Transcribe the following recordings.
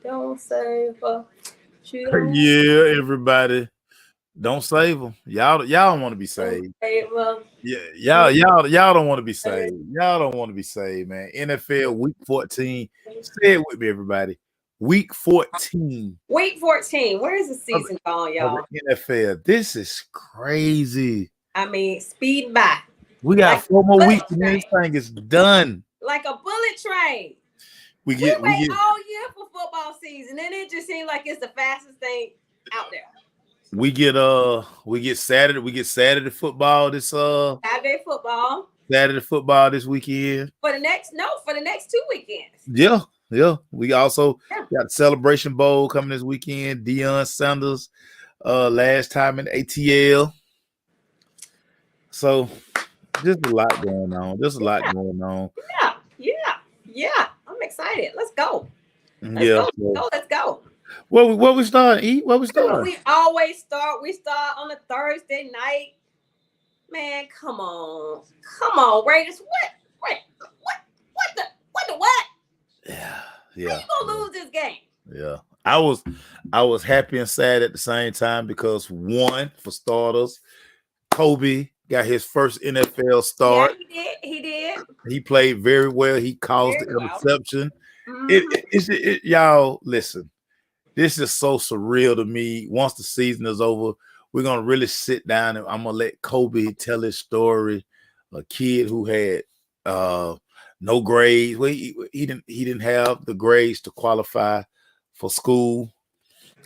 Don't save her. She don't Yeah, everybody, don't save them. Y'all don't want to be don't saved. save her. Yeah, Don't y'all don't want to be save saved. Y'all don't want to be saved, man. NFL Week 14. Say it with me, everybody. Week 14 Week 14. Where is the of the, season gone, of y'all? the NFL. This is crazy. I mean, speed by We like got four a more bullet weeks and this train. thing is done. Like a bullet train. We We wait get all year for football season, and it just seems like it's the fastest thing out there. we get Saturday football Saturday football Saturday football this weekend. for the next 2 weekends. Yeah, yeah. We also Yeah. got the Celebration Bowl coming this weekend. Deion Sanders, last time in ATL. So just a lot going on. Just a lot going on. Yeah, yeah, yeah. I'm excited. Let's go. Let's Yeah. go. So Let's go. what we starting? Eat? What we starting? We always start. We start on a Thursday night. Man, come on, Raiders. What? Yeah, How yeah, you gonna lose this game? yeah. I was happy and sad at the same time because one, for starters, Kobe got his first NFL Yeah, start. he did. He did He played very well. He caused the very well. interception. Hmm. Y'all listen. This is so surreal to me. Once the season is over, we're gonna really sit down and I'm gonna let Kobe tell his story. A kid who had uh no grades. Well, he didn't have the grades to qualify for school.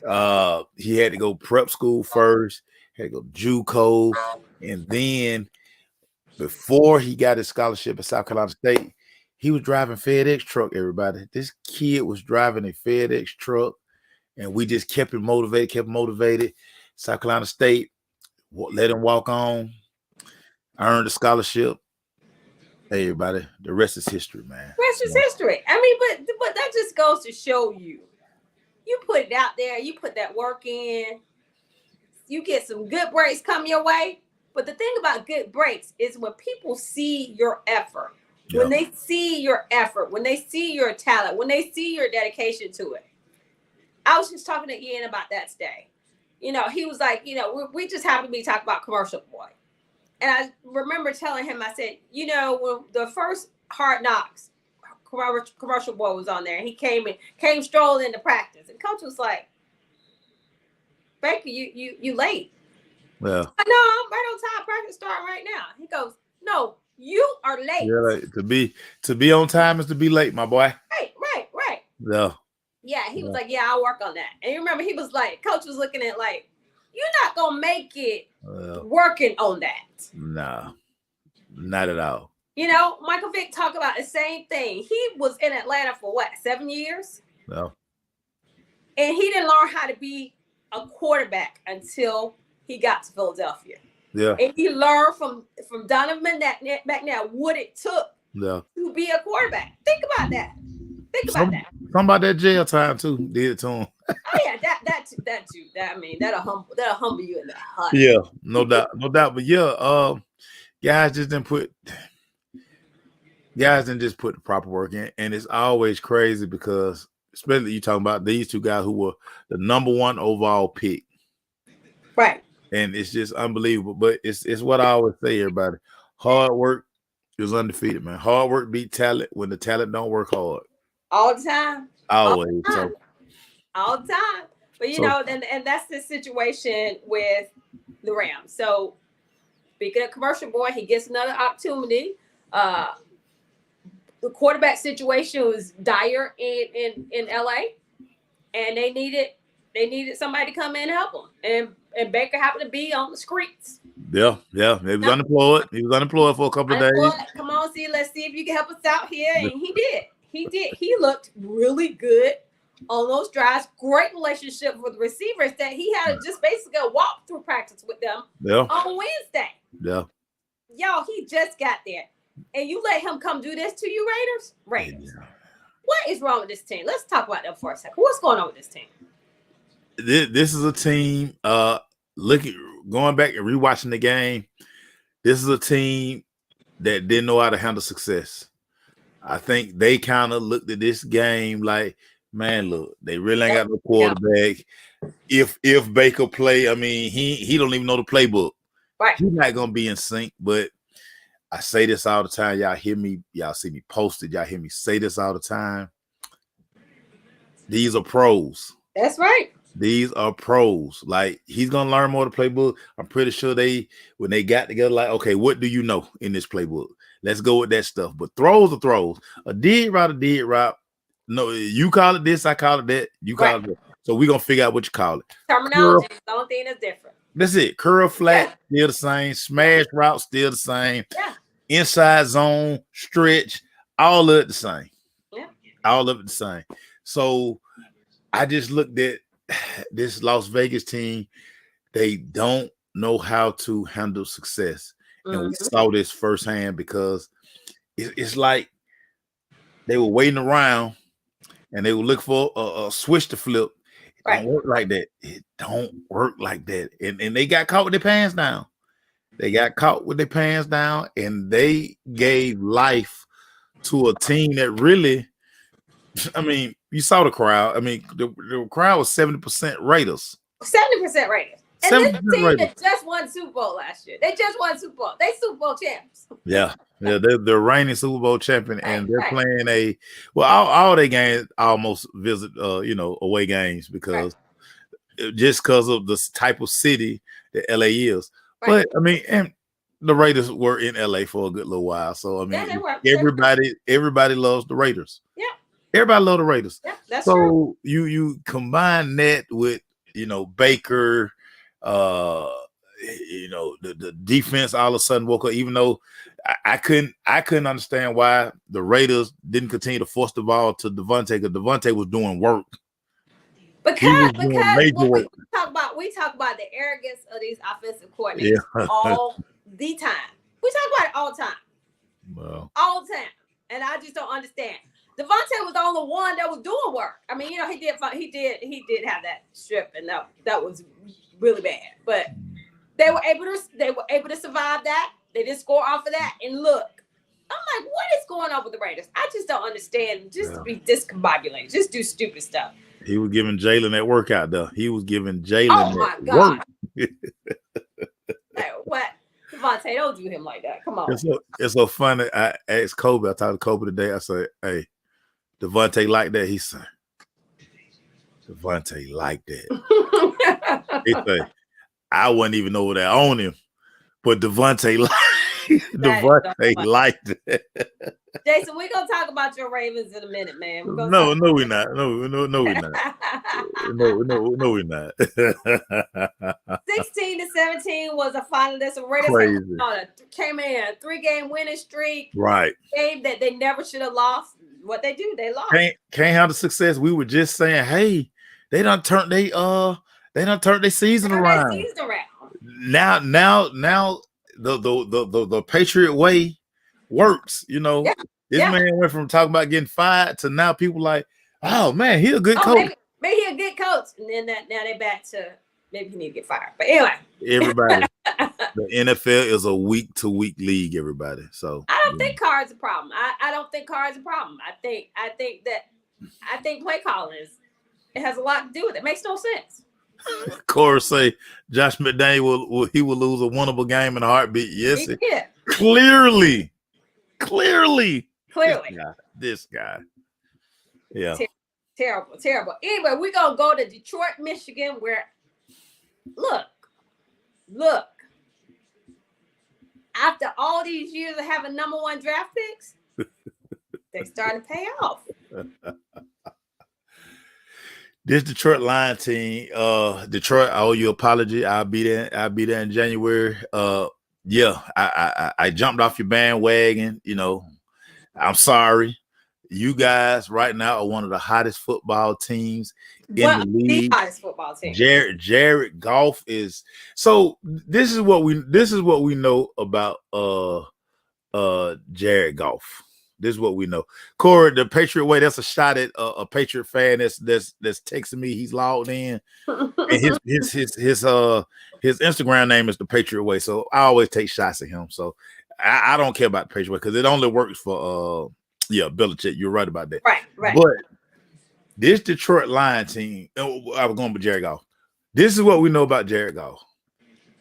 He had to go prep school first, had to go JUCO, and then before he got his scholarship at South Carolina State, he was driving FedEx truck. Everybody, this kid was driving a FedEx truck, and we just kept him motivated, South Carolina State let him walk on, earned a scholarship. Hey, everybody, the rest is history, man. Rest is So, history. I mean, but that just goes to show you. You put it out there. You put that work in. You get some good breaks come your way. But the thing about good breaks is when people see your effort, yeah, when they see your effort, when they see your talent, when they see your dedication to it. I was just talking to Ian about that today. He was like, we just happened to be talking about Commercial Boy. And I remember telling him, I said, when the first Hard Knocks Commercial Boy was on there, and he came strolling into practice, and coach was like, Baker, you late. yeah, I know, I'm right on time. Practice starting right now. He goes, no, you are late. yeah. Like, to be on time is to be late, my boy. Right. Yeah, Yeah, he was yeah, like, yeah, I'll work on that. And you remember, he was like, coach was looking at like, you're not gonna make it working on that. nah, not at all. Michael Vick talked about the same thing. He was in Atlanta for what, 7 years? No, And he didn't learn how to be a quarterback until he got to Philadelphia. yeah, And he learned from Donovan back now what it took yeah. to be a quarterback. Think about that. Something about that jail time too did it to him. Oh yeah, that too. I mean, that'll humble you in the heart. Yeah, no doubt, no doubt. But yeah, guys just didn't put the proper work in, and it's always crazy because especially you talking about these two guys who were the number one overall pick, Right. and it's just unbelievable. But it's what I always say, everybody. Hard work is undefeated, man. Hard work beat talent when the talent don't work hard. All the time. Always. All the time. But and that's the situation with the Rams. So speaking of Commercial Boy, he gets another opportunity. The quarterback situation was dire in LA, and they needed somebody to come in and help them. And Baker happened to be on the streets. Yeah. He was unemployed. He was unemployed for a couple of days. Come on, let's see if you can help us out here. And he did. He looked really good on those drives. Great relationship with the receivers that he had to just basically walk through practice with them on Wednesday. Yeah. Y'all, he just got there. And you let him come do this to you, Raiders? Yeah. What is wrong with this team? Let's talk about that for a second. What's going on with this team? This is a team, going back and rewatching the game, this is a team that didn't know how to handle success. I think they kind of looked at this game like Man, look, they really ain't Yep. got no quarterback. If Baker play, I mean, he don't even know the playbook. Right. He's not gonna be in sync. But I say this all the time. Y'all hear me, y'all see me posted, y'all hear me say this all the time. These are pros. That's right. These are pros. Like, he's gonna learn more of the playbook. I'm pretty sure when they got together, like, okay, what do you know in this playbook? Let's go with that stuff. But throws are throws. A did route. No, you call it this, I call it that. You call it that. So we're gonna figure out what you call it. Terminology is the only thing that's different. That's it. Curl flat, still the same. Smash route, still the same. Yeah. Inside zone, stretch, all of it the same. Yeah. All of it the same. So I just looked at this Las Vegas team. They don't know how to handle success. And we saw this firsthand because it's like they were waiting around and they would look for a switch to flip. It don't work like that. It don't work like that. And they got caught with their pants down. They got caught with their pants down, and they gave life to a team that really, I mean, you saw the crowd. I mean, the crowd was 70% Raiders. 70% Raiders. And 70% this team Raiders. that just won Super Bowl last year. They just won Super Bowl. They Super Bowl champs. Yeah. They're the reigning Super Bowl champion, and they're playing all their games almost visit away games because just because of the type of city that LA is. But I mean, and the Raiders were in LA for a good little while. So I mean, everybody loves the Raiders. Yeah. Everybody loves the Raiders. Yeah, that's so true. You combine that with Baker, the defense all of a sudden woke up, even though I couldn't understand why the Raiders didn't continue to force the ball to Devontae, because Devontae was doing work. Because we talk about the arrogance of these offensive coordinators all the time. We talk about it all the time. Well, all the time. And I just don't understand. Devontae was the only one that was doing work. I mean, he did have that strip, and that was really bad. But they were able to survive that. They didn't score off of that. And look, I'm like, what is going on with the Raiders? I just don't understand. Just to be discombobulated. Just do stupid stuff. He was giving Jalen that workout, though. He was giving Jalen work. Like, what? Devontae, don't do him like that. Come on. It's so funny. I asked Kobe. I talked to Kobe today. I said, hey, Devontae like that? He said, Devontae like that. He said, I wouldn't even know that on him, but Devontae liked it. Jason, we're gonna talk about your Ravens in a minute, man. No, we're not. No, we're not. No, we're not. 16-17 was a finalist. The Raiders came in a 3-game winning streak. Right. Game that they never should have lost. What they do, they lost. Can't handle success. We were just saying, hey, they done turned their season around. Now the Patriot way works. This man went from talking about getting fired to now people like, oh man, he a good coach. Maybe he a good coach, and then now they back to maybe he need to get fired. But anyway, everybody, the NFL is a week-to-week league. Everybody, so I don't think Carr's a problem. I don't think Carr's a problem. I think play calling it has a lot to do with it. It makes no sense. Cora say Josh McDaniel will lose a winnable game in a heartbeat. Yes, yeah. Clearly. This guy. Yeah. Terrible. Anyway, we're gonna go to Detroit, Michigan, where look. After all these years of having number 1 draft picks, they starting to pay off. This Detroit Lion team, Detroit, I owe you an apology. I'll be there in January. I jumped off your bandwagon. I'm sorry. You guys right now are one of the hottest football teams in the league. The hottest football team. Jared Goff is. So this is what we know about Jared Goff. This is what we know. Corey, the Patriot way, that's a shot at a Patriot fan that's texting me. He's logged in. And his Instagram name is the Patriot way. So I always take shots at him. So I don't care about the Patriot way because it only works for Belichick. You're right about that. Right. But This Detroit Lion team, I was going with Jared Goff. This is what we know about Jared Goff.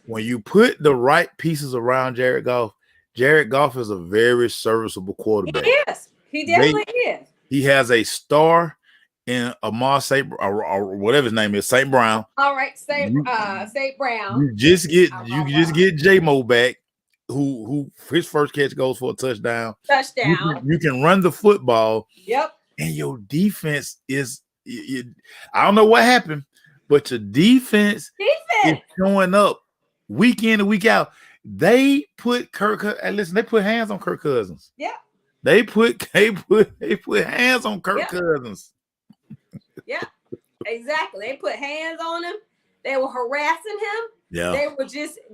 When you put the right pieces around Jared Goff is a very serviceable quarterback. He is. He definitely is. He has a star in Amar St. or whatever his name is, St. Brown. All right, St. Brown. You just get J-Mo back, who his first catch goes for a touchdown. You can run the football. Yep. And your defense is, I don't know what happened, but your defense is showing up week in and week out. They put they put hands on Kirk Cousins. Yeah. They put hands on Kirk Cousins. Yeah, exactly. They put hands on him. They were harassing him. Yeah.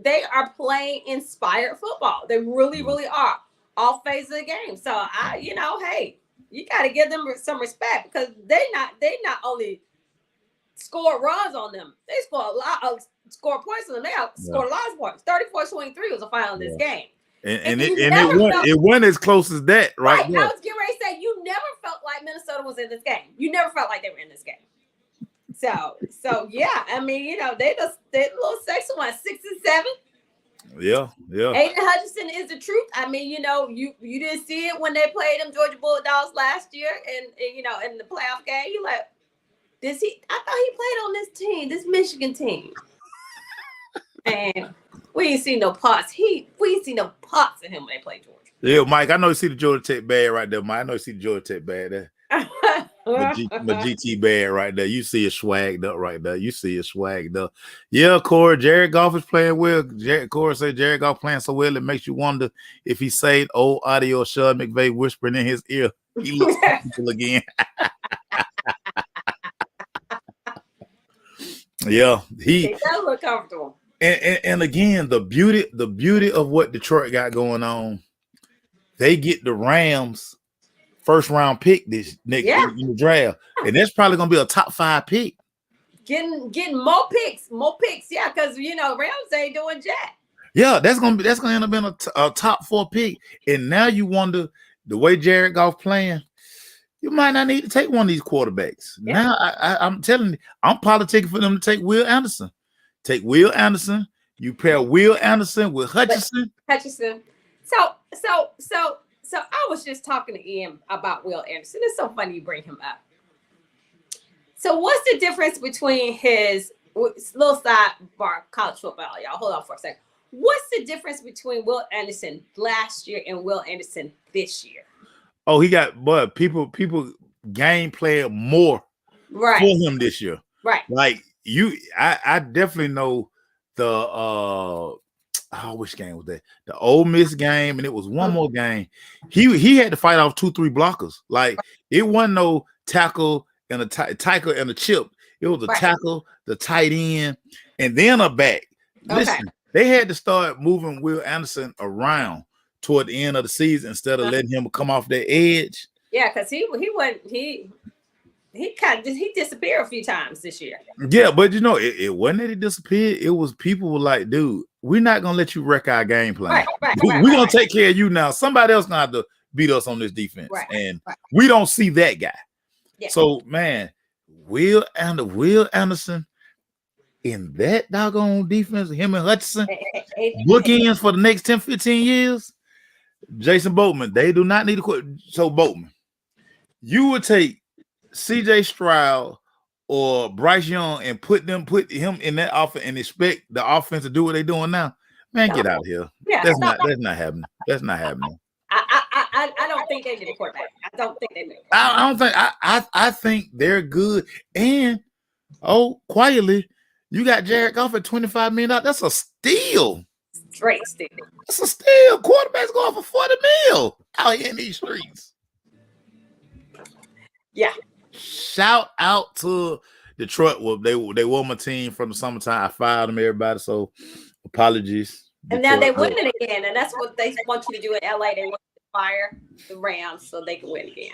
They are playing inspired football. They really, really are. All phases of the game. So hey, you got to give them some respect because they not only score runs on them, they score points on them. They scored a lot of points. 34-23 was the final of this game. And it wasn't as close as that, right? I was getting ready to say you never felt like Minnesota was in this game. You never felt like they were in this game. So yeah, I mean, they a little sexy one, 6 and 7. Yeah. Aiden Hutchinson is the truth. I mean, you didn't see it when they played them Georgia Bulldogs last year, and in the playoff game. You like, I thought he played on this team, this Michigan team, and we ain't seen no parts. We ain't seen no parts of him when they played Georgia. Yeah, Mike, I know you see the Georgia Tech bad right there, Mike. I know you see the Georgia Tech bad there. My GT bad right there. You see it swagged up right there. Yeah, Corey, Jared Goff is playing well. Corey said Jared Goff playing so well it makes you wonder if he saved old audio of Sean McVay whispering in his ear. He looks people again. Yeah, he does look comfortable. And again, the beauty of what Detroit got going on, they get the Rams first round pick this next in the draft, and that's probably gonna be a top 5 pick. Getting more picks, yeah, because Rams ain't doing jack. Yeah, that's gonna end up being a top 4 pick, and now you wonder the way Jared Goff playing, you might not need to take one of these quarterbacks. Yeah. Now I'm telling you, I'm politicking for them to take Will Anderson. Take Will Anderson. You pair Will Anderson with Hutchinson. So I was just talking to Ian about Will Anderson. It's so funny you bring him up. So what's the difference between his little sidebar college football, y'all? Hold on for a second. What's the difference between Will Anderson last year and Will Anderson this year? Oh, he got people game playing more for him this year. Right. Like I definitely know the which game was that? The Ole Miss game, and it was one more game. He had to fight off 2-3 blockers. Like it wasn't no tackle and a tackle and a chip. It was a tackle, the tight end, and then a back. Listen, they had to start moving Will Anderson around toward the end of the season instead of letting him come off that edge. Yeah, because he disappeared a few times this year. Yeah, but it wasn't that he disappeared. It was people were like, dude, we're not gonna let you wreck our game plan. We're gonna take care of you now. Somebody else gonna have to beat us on this defense. And we don't see that guy. Yeah. So man, Will Anderson in that doggone defense, him and Hutchinson, bookends for the next 10, 15 years. Jason Boatman, they do not need to quit. So Boatman, you would take CJ Stroud or Bryce Young and put him in that offense and expect the offense to do what they're doing now. Man, get out of here. Yeah, that's not happening. That's not happening. I don't think they need a quarterback. I don't think they need. I think they're good. And quietly, you got Jared Goff at $25 million. That's a steal. Straight steal. That's a steal. Quarterbacks going for $40 million out here in these streets. Yeah. Shout out to Detroit. Well, they were my team from the summertime. I fired them, everybody. So apologies. And now they win it again, and that's what they want you to do in LA. They want you to fire the Rams so they can win again.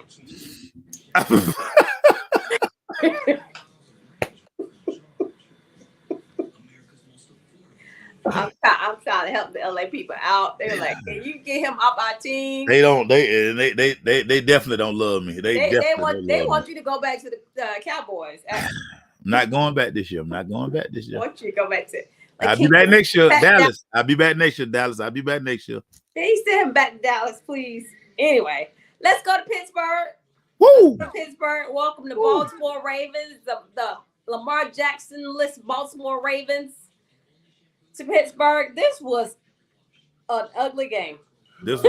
I'm trying to help the LA people out. They're like, can you get him off our team? They don't. They definitely don't love me. They want you to go back to Cowboys. I'm not going back this year. I'm not going back this year. Want you to go back to? I'll be back next year, Dallas. I'll be back next year, Dallas. I'll be back next year. Please send him back to Dallas, please. Anyway, let's go to Pittsburgh. Woo! Pittsburgh. Welcome to Baltimore Ravens. The Lamar Jackson-less Baltimore Ravens to Pittsburgh. This was an ugly game. This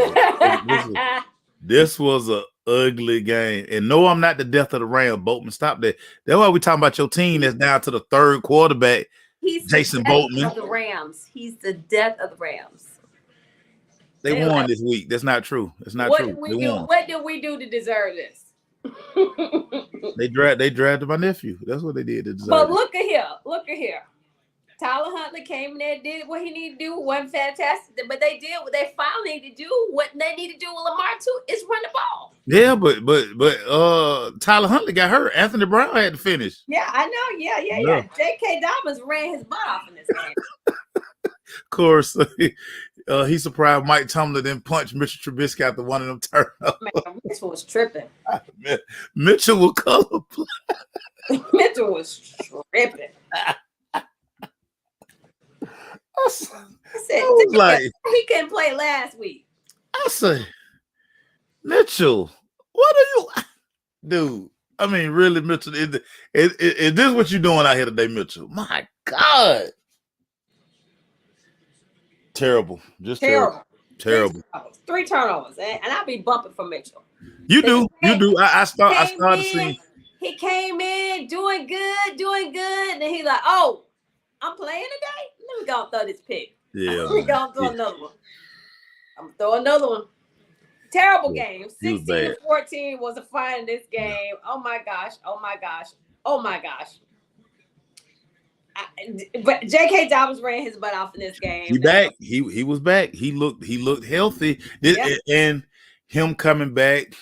was an ugly game. And no, I'm not the death of the Rams. Boatman, stop that. That's why we talking about your team that's down to the third quarterback. He's Jason the death Boatman of the Rams. He's the death of the Rams. They won this week. That's not true. It's not true. What did we do to deserve this? They drafted my nephew. That's what they did to deserve. But look at here. Tyler Huntley came in there, did what he needed to do. Wasn't fantastic, but they did what they finally need to do. What they need to do with Lamar too is run the ball. Yeah, but Tyler Huntley got hurt. Anthony Brown had to finish. Yeah, I know. Yeah. J.K. Dobbins ran his butt off in this game. Of course, he surprised Mike Tomlin then punched Mitchell Trubisky after one of them turnovers. Man, Mitchell was tripping. Mitchell was colorblind. Mitchell was tripping. I said, he couldn't play last week. I said, Mitchell, what are you, dude? I mean, really, Mitchell, is this what you doing out here today, Mitchell? My God. Terrible. Just terrible. 3 turnovers. And I'll be bumping for Mitchell. You do. I started seeing. He came in doing good. And he's like, oh, I'm playing today? Let me go and throw this pick. Yeah. Let me go and throw another one. I'm going to throw another one. Terrible game. 16-14 was the final in this game. Oh, my gosh. But J.K. Dobbins ran his butt off in this game. He back. He was back. He looked healthy. And him coming back,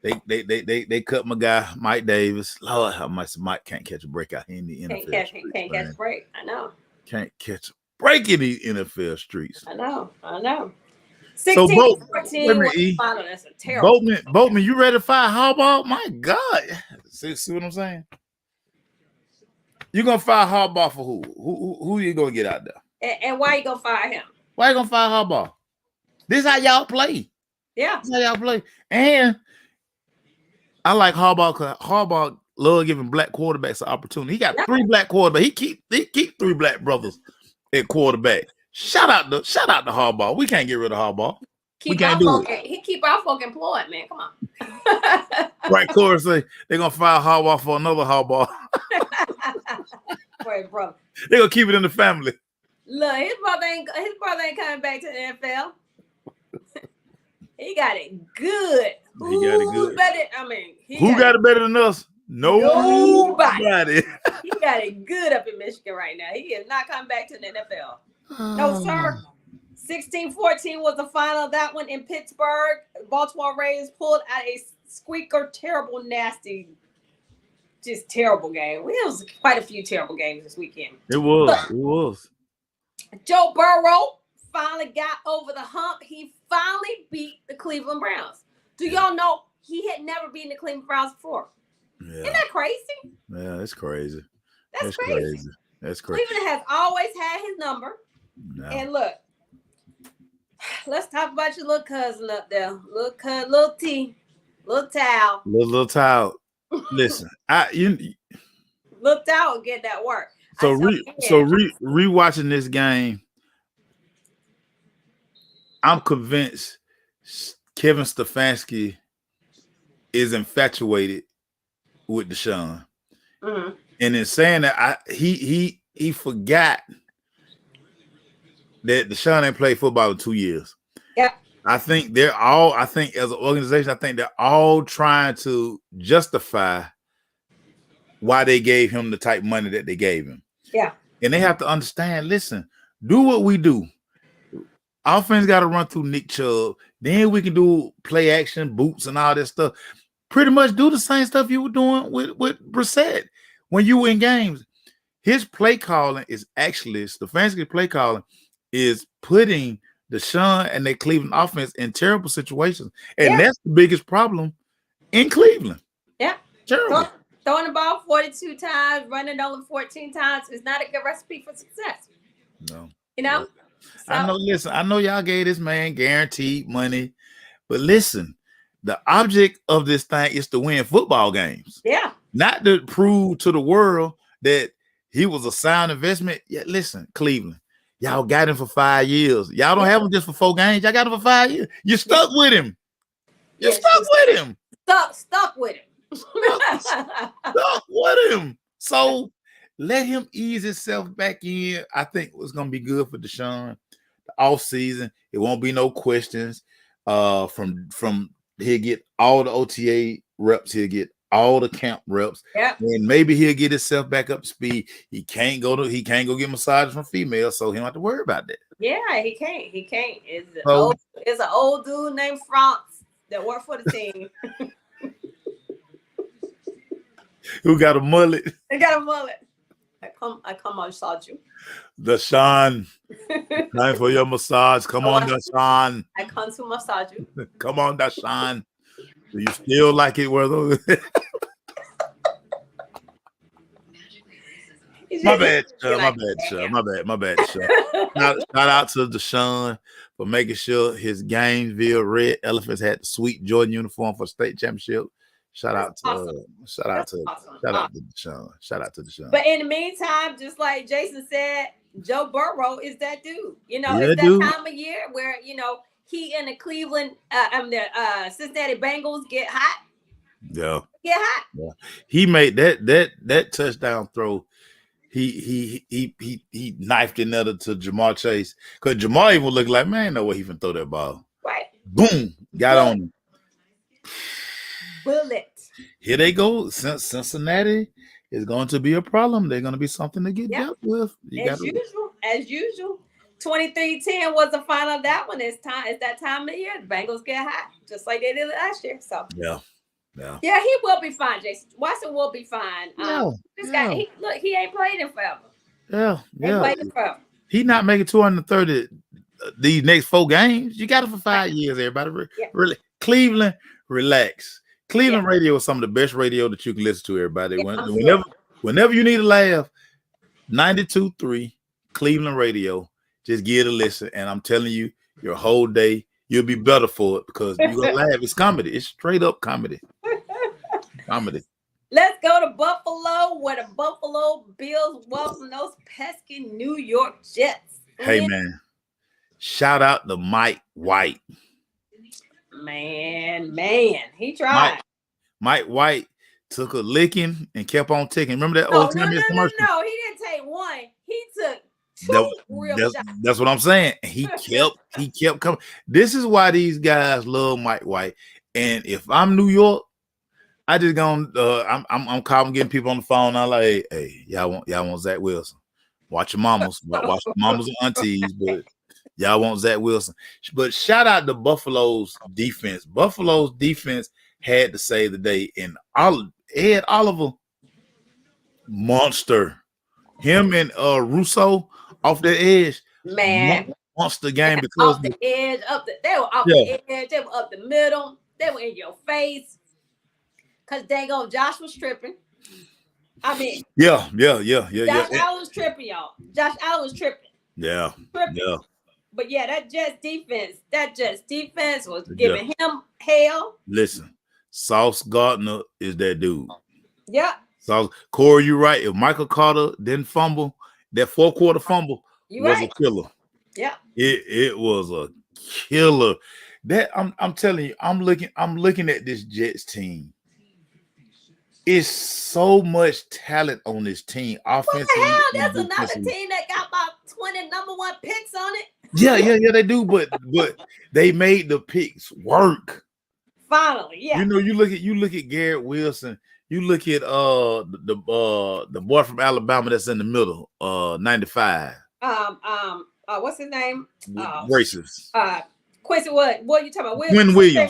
they cut my guy Mike Davis. Lord, how much Mike can't catch a break out here in the NFL. Can't catch a break. I know. Can't catch a break in these NFL streets. I know. 16-14 that's a terrible. Boatman, you ready to fire Harbaugh? My God. See what I'm saying? You're gonna fire Harbaugh for who? Who you gonna get out there? And why you gonna fire him? Why you gonna fire Harbaugh? This is how y'all play. Yeah. This is how y'all play. And I like Harbaugh because Harbaugh love giving black quarterbacks an opportunity. He got 3 black quarterbacks. He keep 3 black brothers at quarterback. Shout out to Harbaugh. We can't get rid of Harbaugh. We can't do it. He keep our folk employed, man. Come on. Right, Corey say they're gonna fire Harbaugh for another Harbaugh. Wait, brother. They're gonna keep it in the family. Look, his brother ain't coming back to the NFL. He got it good. Who got it better than us? Nobody. He got it good up in Michigan right now. He is not coming back to the NFL. No, sir. 16-14 was the final of that one in Pittsburgh. Baltimore Ravens pulled out a squeaker, terrible, nasty, just terrible game. It was quite a few terrible games this weekend. It was. Joe Burrow finally got over the hump. He finally beat the Cleveland Browns. Do y'all know he had never beaten the Cleveland Browns before? Yeah. Isn't that crazy? Yeah, that's crazy. That's crazy. That's crazy. Cleveland has always had his number. No. And look, let's talk about your little cousin up there. Little T, little Towel. Little Towel. Listen, Little Towel will get that work. So rewatching this game, I'm convinced Kevin Stefanski is infatuated with Deshaun. Mm-hmm. And in saying that, he forgot that Deshaun ain't played football in 2 years. Yeah. I think as an organization, they're all trying to justify why they gave him the type of money that they gave him. Yeah. And they have to understand, listen, do what we do. Offense got to run through Nick Chubb. Then we can do play action, boots, and all that stuff. Pretty much do the same stuff you were doing with Brissett when you were in games. His play calling is actually, Stefanski's play calling is putting Deshaun and their Cleveland offense in terrible situations. And that's the biggest problem in Cleveland. Yeah. Terrible. Throwing the ball 42 times, running only 14 times is not a good recipe for success. No. You know? I So know, listen, I know y'all gave this man guaranteed money, but listen, the object of this thing is to win football games, yeah. not to prove to the world that he was a sound investment. Yeah, listen, Cleveland, y'all got him for 5 years. Y'all don't have him just for 4 games. Y'all got him for 5 years. You stuck with him. You Yes, stuck with him. stuck with him. Stuck with him. So let him ease himself back in. I think it's gonna be good for Deshaun. The off season, it won't be no questions. From he'll get all the OTA reps, he'll get all the camp reps, Yep. and maybe he'll get himself back up to speed. He can't go get massages from females, so he don't have to worry about that. Yeah, he can't. He can't. It's an old dude named France that worked for the team. Who got a mullet? He got a mullet. I come massage you. Deshaun, time for your massage. Come on, Deshaun. I come to massage you. Come on, Deshaun. Do you still like it where those? My bad, Shout out to Deshaun for making sure his Gainesville Red Elephants had the sweet Jordan uniform for state championship. Shout out to Deshaun. Shout out to Deshaun. But in the meantime, just like Jason said, Joe Burrow is that dude. You know, Yeah, it's that dude. time of year where he and the Cincinnati Bengals get hot. Yeah. Get hot. Yeah. He made that touchdown throw. He knifed another to Jamar Chase because Jamar even looked like, man, no way he can throw that ball. Right. Boom, got on him. Bullet. Here they go. Cincinnati is going to be a problem. They're going to be something to get dealt with. As usual. 23-10 was the final of that one. It's that time of the year. The Bengals get hot, just like they did last year. So yeah, he will be fine. Jason Watson will be fine. This guy, he ain't played in forever. Yeah. He not making 230 these next 4 games. You got it for 5 years, everybody. Really, Cleveland, relax. Cleveland radio is some of the best radio that you can listen to, everybody. Whenever you need a laugh, 92.3 Cleveland radio. Just give it a listen, and I'm telling you, your whole day you'll be better for it because you're gonna laugh. It's comedy. It's straight up comedy. Comedy. Let's go to Buffalo, where the Buffalo Bills welcome those pesky New York Jets. Hey man, shout out to Mike White. Man, he tried. Mike White took a licking and kept on ticking. Remember that old time commercial? No, he didn't take one. He took 2 real shots. That's what I'm saying. He kept coming. This is why these guys love Mike White. And if I'm New York, I just gonna I'm calling, getting people on the phone. I'm like, hey, y'all want Zach Wilson? Watch your mamas, watch your mamas and aunties, but y'all want Zach Wilson. But shout out to Buffalo's defense. Buffalo's defense had to save the day, and Ed Oliver, monster. Him and Russo off the edge, man, monster game because off the edge, they were off the edge, they were up the middle, they were in your face. Cause dang on, Josh was tripping. I mean, yeah. Josh Allen was tripping, y'all. Josh Allen was tripping. Yeah. But that Jets defense was giving him hell. Listen, Sauce Gardner is that dude. Yeah. So Corey, you're right. If Michael Carter didn't fumble, that 4th quarter fumble was a killer. Yeah. It was a killer. That I'm telling you, I'm looking at this Jets team. It's so much talent on this team. Offensively, what the hell? There's another team that got about 20 number 1 picks on it. Yeah, they do, but they made the picks work. Finally, yeah. You look at Garrett Wilson. You look at the boy from Alabama that's in the middle, 95. What's his name? Racist. Quincy What you talking about? Quinn Williams.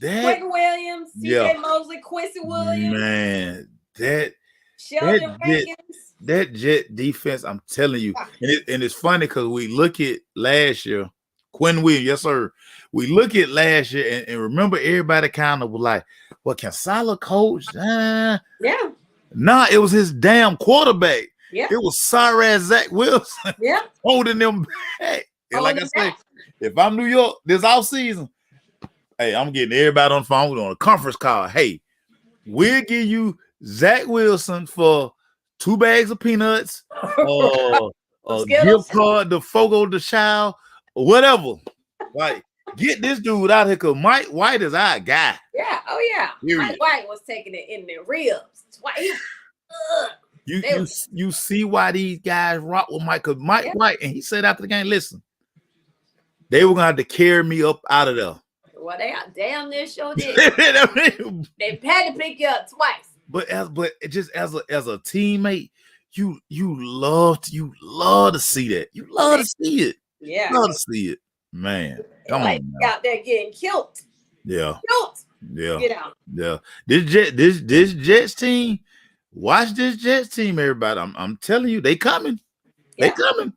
Quinn Williams, CJ Mosley, Quincy Williams. Man, Sheldon that Jet defense, I'm telling you. And it's funny because we look at last year Quinn Williams, yes, sir. We look at last year and remember everybody kind of was like, well, can Salah coach? Yeah. Nah, it was his damn quarterback. Yeah. It was sorry ass Zach Wilson Yeah. holding them back. And like I say, if I'm New York this offseason, hey, I'm getting everybody on the phone. We're on a conference call. Hey, we'll give you Zach Wilson for 2 bags of peanuts, a gift card to Fogo de Chao, or whatever. Like, get this dude out here because Mike White is our guy. Yeah. Oh, yeah. Period. Mike White was taking it in their ribs. You see why these guys rock with Mike, because Mike White, and he said after the game, listen, they were going to have to carry me up out of there. Well, they are damn near sure did. They had to pick you up twice. But just as a teammate, you love to see that. You love to see it. Yeah. Love to see it. Man. Come on. Out there getting killed. Yeah. Killed. Yeah. You know. Yeah. This Jets team, watch this Jets team, everybody. I'm telling you, they coming. They coming.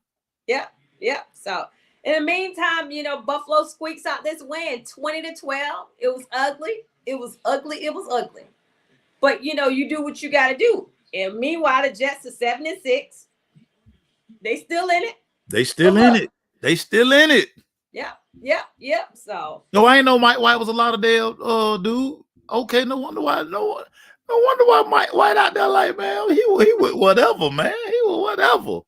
Yeah. Yeah. So in the meantime, Buffalo squeaks out this win 20-12. It was ugly. It was ugly. But you do what you got to do. And meanwhile, the Jets are 7-6. They still in it. They still in it. Yeah. So no, I ain't know Mike White was a Lauderdale dude. Okay, no wonder why Mike White out there like, man, he was whatever, man. He was whatever.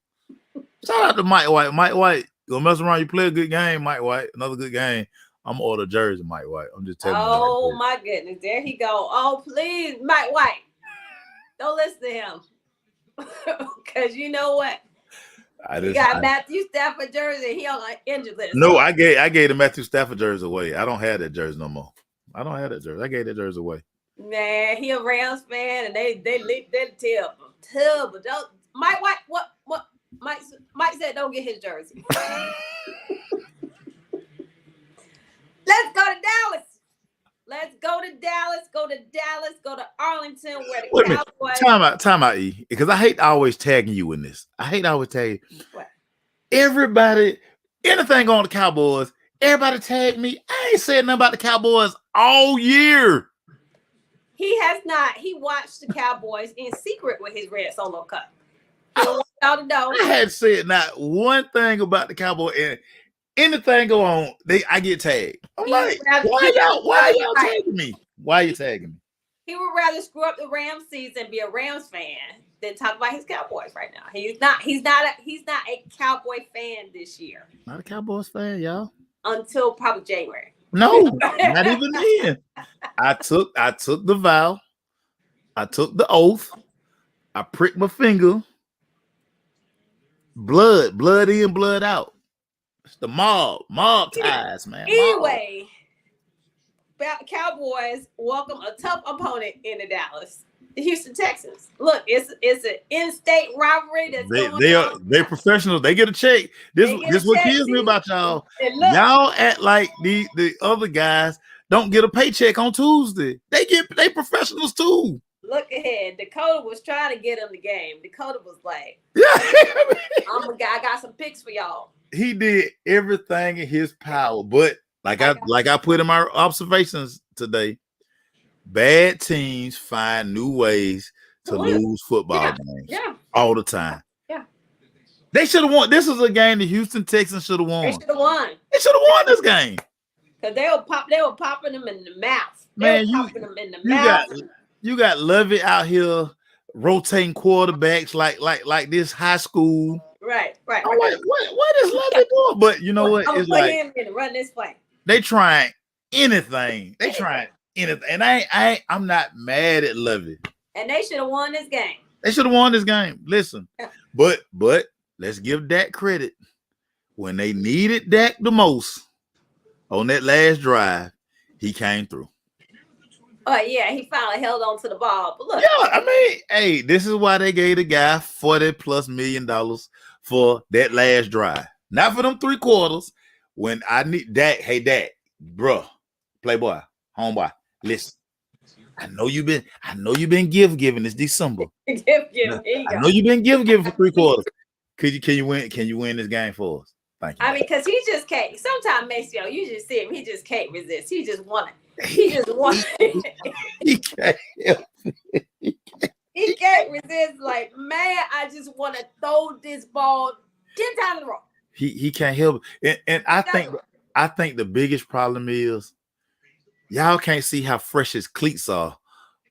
Shout out to Mike White. Mike White, you gonna mess around, you play a good game, Mike White. Another good game. I'm gonna order a jersey, Mike White. I'm just telling you. Oh my goodness, there he go. Oh, please, Mike White. Don't listen to him. Because you know what? You got Matthew Stafford jersey. He on an injured list. No, I gave the Matthew Stafford jersey away. I don't have that jersey no more. I don't have that jersey. I gave that jersey away. Nah, he a Rams fan, and they terrible. Don't Mike White. What? Mike said, don't get his jersey. Let's go to Dallas. Go to Arlington, where the Cowboys. Time out, E. Because I hate always tagging you in this. What? Everybody, anything on the Cowboys, everybody tag me. I ain't said nothing about the Cowboys all year. He has not. He watched the Cowboys in secret with his red solo cup. I had said not one thing about the Cowboys, and anything go on, I get tagged. I'm like, why y'all tagging me? Why are you tagging me? He would rather screw up the Rams season, be a Rams fan, than talk about his Cowboys right now. He's not a Cowboy fan this year. Not a Cowboys fan, y'all. Until probably January. No, not even then. I took the vow. I took the oath. I pricked my finger. Blood in, blood out. It's the mob ties, man. Anyway, Cowboys welcome a tough opponent into Dallas, the Houston Texans. Look, it's an in-state rivalry that's they're professionals. They get a check. This what kills me about y'all. Y'all act like the other guys don't get a paycheck on Tuesday. They professionals too. Look ahead. Dakota was trying to get him the game. Dakota was like, I got some picks for y'all. He did everything in his power, but like I put in my observations today, bad teams find new ways to lose football games all the time. Yeah. They should have won. This is a game the Houston Texans should have won. They should have won. They should have won this game. Because they were popping them in the mouth. You got Lovey out here rotating quarterbacks like this high school. Right. I'm like, what is Lovey doing? But you know what? It's like him and run this play. They trying anything. And I'm not mad at Lovey. And they should have won this game. Listen, but let's give Dak credit. When they needed Dak the most on that last drive, he came through. Oh, yeah, he finally held on to the ball. But look. Yeah, I mean, hey, this is why they gave the guy $40+ million for that last drive. Not for them 3 quarters. When I need Dak, hey, Dak, bro, playboy, homeboy, listen. I know you've been giving this December. I know you've been giving for 3 quarters. Can you win this game for us? Thank you. I mean, because he just can't. Sometimes Maceo, you just see him. He just can't resist. He just want it. He just want it. He can't help He can't resist. Like, man, I just want to throw this ball 10 times in a row. He can't help it. And I think the biggest problem is y'all can't see how fresh his cleats are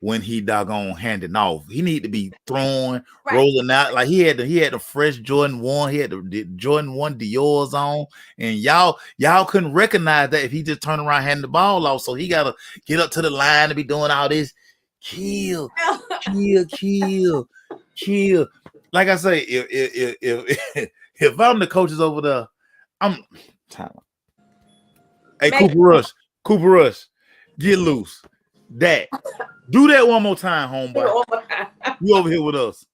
when he doggone handing off. He need to be throwing, rolling out. Like he had the fresh Jordan 1. He had the Jordan 1 Dior's on. And y'all couldn't recognize that if he just turned around handing the ball off. So he gotta get up to the line and be doing all this. Kill. Like I say, if I'm the coaches over there, I'm time. Hey, Cooper Rush, get loose. That. Do that one more time, homeboy. You over here with us.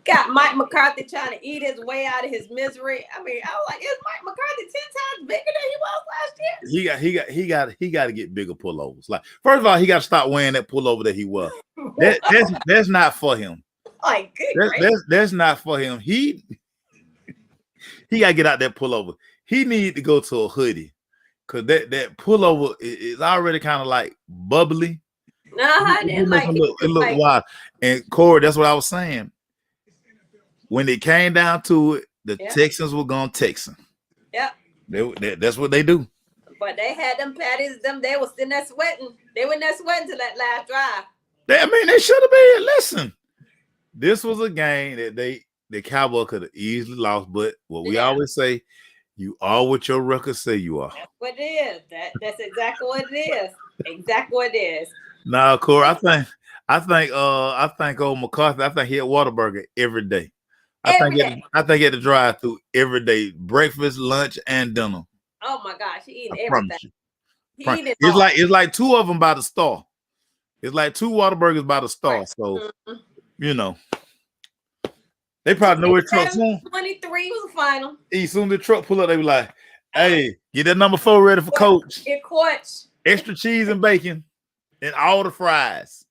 Got Mike McCarthy trying to eat his way out of his misery. I mean, I was like, is Mike McCarthy 10 times bigger than he was last year? He got to get bigger pullovers. Like, first of all, he got to stop wearing that pullover that he wore. That's not for him. Like, that's not for him. He got to get out that pullover. He need to go to a hoodie because that pullover is already kind of like bubbly. It looked wild. And Corey, that's what I was saying. When it came down to it, the Texans were going Texan. Yep. That's what they do. But they had them patties. They were sitting there sweating. They were in there sweating to that last drive. They should have been. Listen, this was a game that the Cowboys could have easily lost. But what we always say, you are what your records say you are. That's what it is. That's exactly what it is. Exactly what it is. Now, Corey, I think old McCarthy. I think he had Whataburger every day. I think he had to drive through every day, breakfast, lunch, and dinner. Oh my gosh, he eating everything. It's like two of them by the store. It's like 2 Whataburgers by the store. Right. So you know, they probably know where truck soon. 23 was the final. Soon the truck pull up, they be like, "Hey, get that number 4 ready for Coach. Get Coach. Extra cheese and bacon, and all the fries.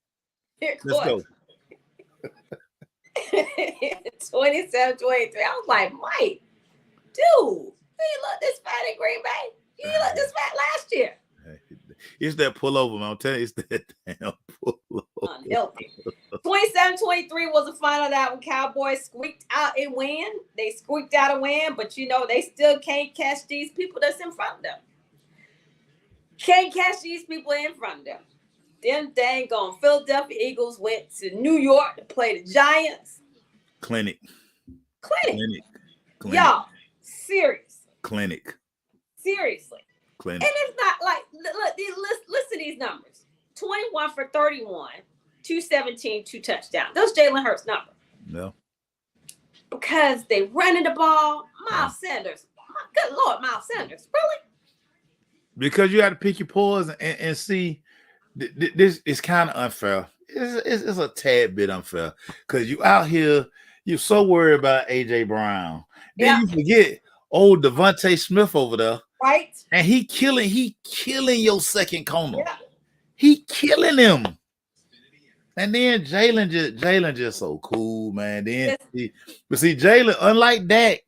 Let's go." 27-23. I was like, Mike, dude, you look this fat in Green Bay. You look this fat last year. It's that pullover, man. I'm telling you, it's that damn pullover. Unhealthy. 27-23 was the final that when Cowboys squeaked out a win. They squeaked out a win, but they still can't catch these people that's in front of them. Can't catch these people in front of them. Them dang gone Philadelphia Eagles went to New York to play the Giants. Clinic. Y'all, serious. Clinic. Seriously. Clinic. And it's not like, look, listen to these numbers. 21 for 31, 217, 2 touchdowns. Those Jalen Hurts numbers. No. Because they running the ball. Miles Sanders. Good Lord, Miles Sanders. Really? Because you got to pick your poison and see. This is kind of unfair. It's a tad bit unfair because you out here, you're so worried about AJ Brown. Then you forget old Devontae Smith over there. Right. And he killing your second corner. Yeah. He killing him. And then Jalen just so cool, man. But see, Jalen, unlike Dak,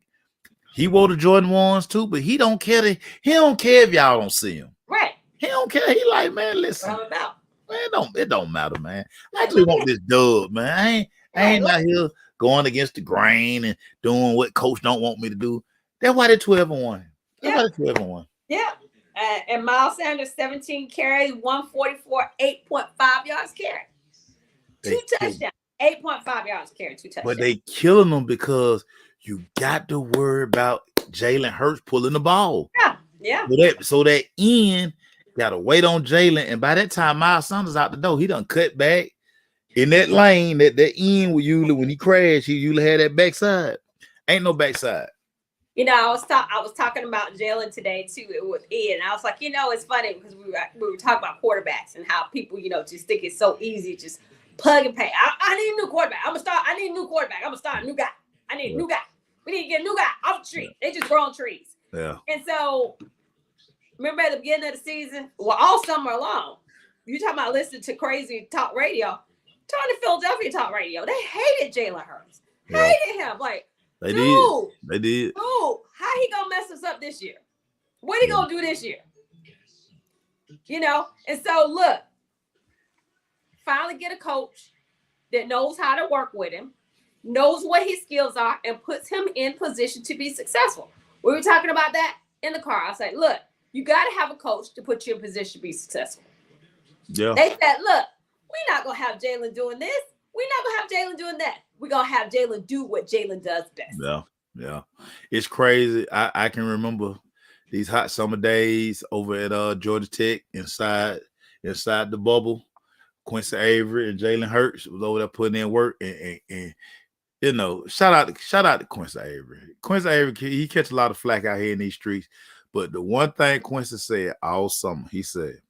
he wore the Jordan 1s too, but he don't care if y'all don't see him. Right. He don't care. He like, man, listen. What about? Man, it don't matter, man. I just want this dub, man. I ain't out here going against the grain and doing what coach don't want me to do. That's why they 12-1. That's why they 12-1. Yeah. And Miles Sanders, 17 carries, 144, 8.5 yards carry. 2 touchdowns. 8.5 yards carry, 2 touchdowns. But they killing them because you got to worry about Jalen Hurts pulling the ball. Yeah. So that end gotta wait on Jalen, and by that time Miles Sanders out the door. He done cut back in that lane. That end when he crashed, he usually had that backside. Ain't no backside. I was talking about Jalen today too with Ed, and I was like, it's funny because we were talking about quarterbacks and how people, just think it's so easy, just plug and play. I need a new quarterback. I need a new quarterback. I'm gonna start a new guy. I need a new guy. We need to get a new guy off the tree. They just grow on trees. Yeah. And so remember at the beginning of the season, all summer long, you talking about listening to crazy talk radio, turn to Philadelphia talk radio. They hated Jalen Hurts. Hated him. Like, They did. Dude, how How he gonna mess us up this year? What he gonna do this year? You know, and so look, finally get a coach that knows how to work with him, knows what his skills are, and puts him in position to be successful. We were talking about that in the car. I was like, look, you got to have a coach to put you in position to be successful. Yeah. They said, look, we're not going to have Jalen doing this. We're not going to have Jalen doing that. We're going to have Jalen do what Jalen does best. Yeah. Yeah. It's crazy. I can remember these hot summer days over at Georgia Tech inside the bubble. Quincy Avery and Jalen Hurts was over there putting in work, and you know, shout out to Quincy Avery. Quincy Avery, he catch a lot of flack out here in these streets, but the one thing Quincy said all summer, he said,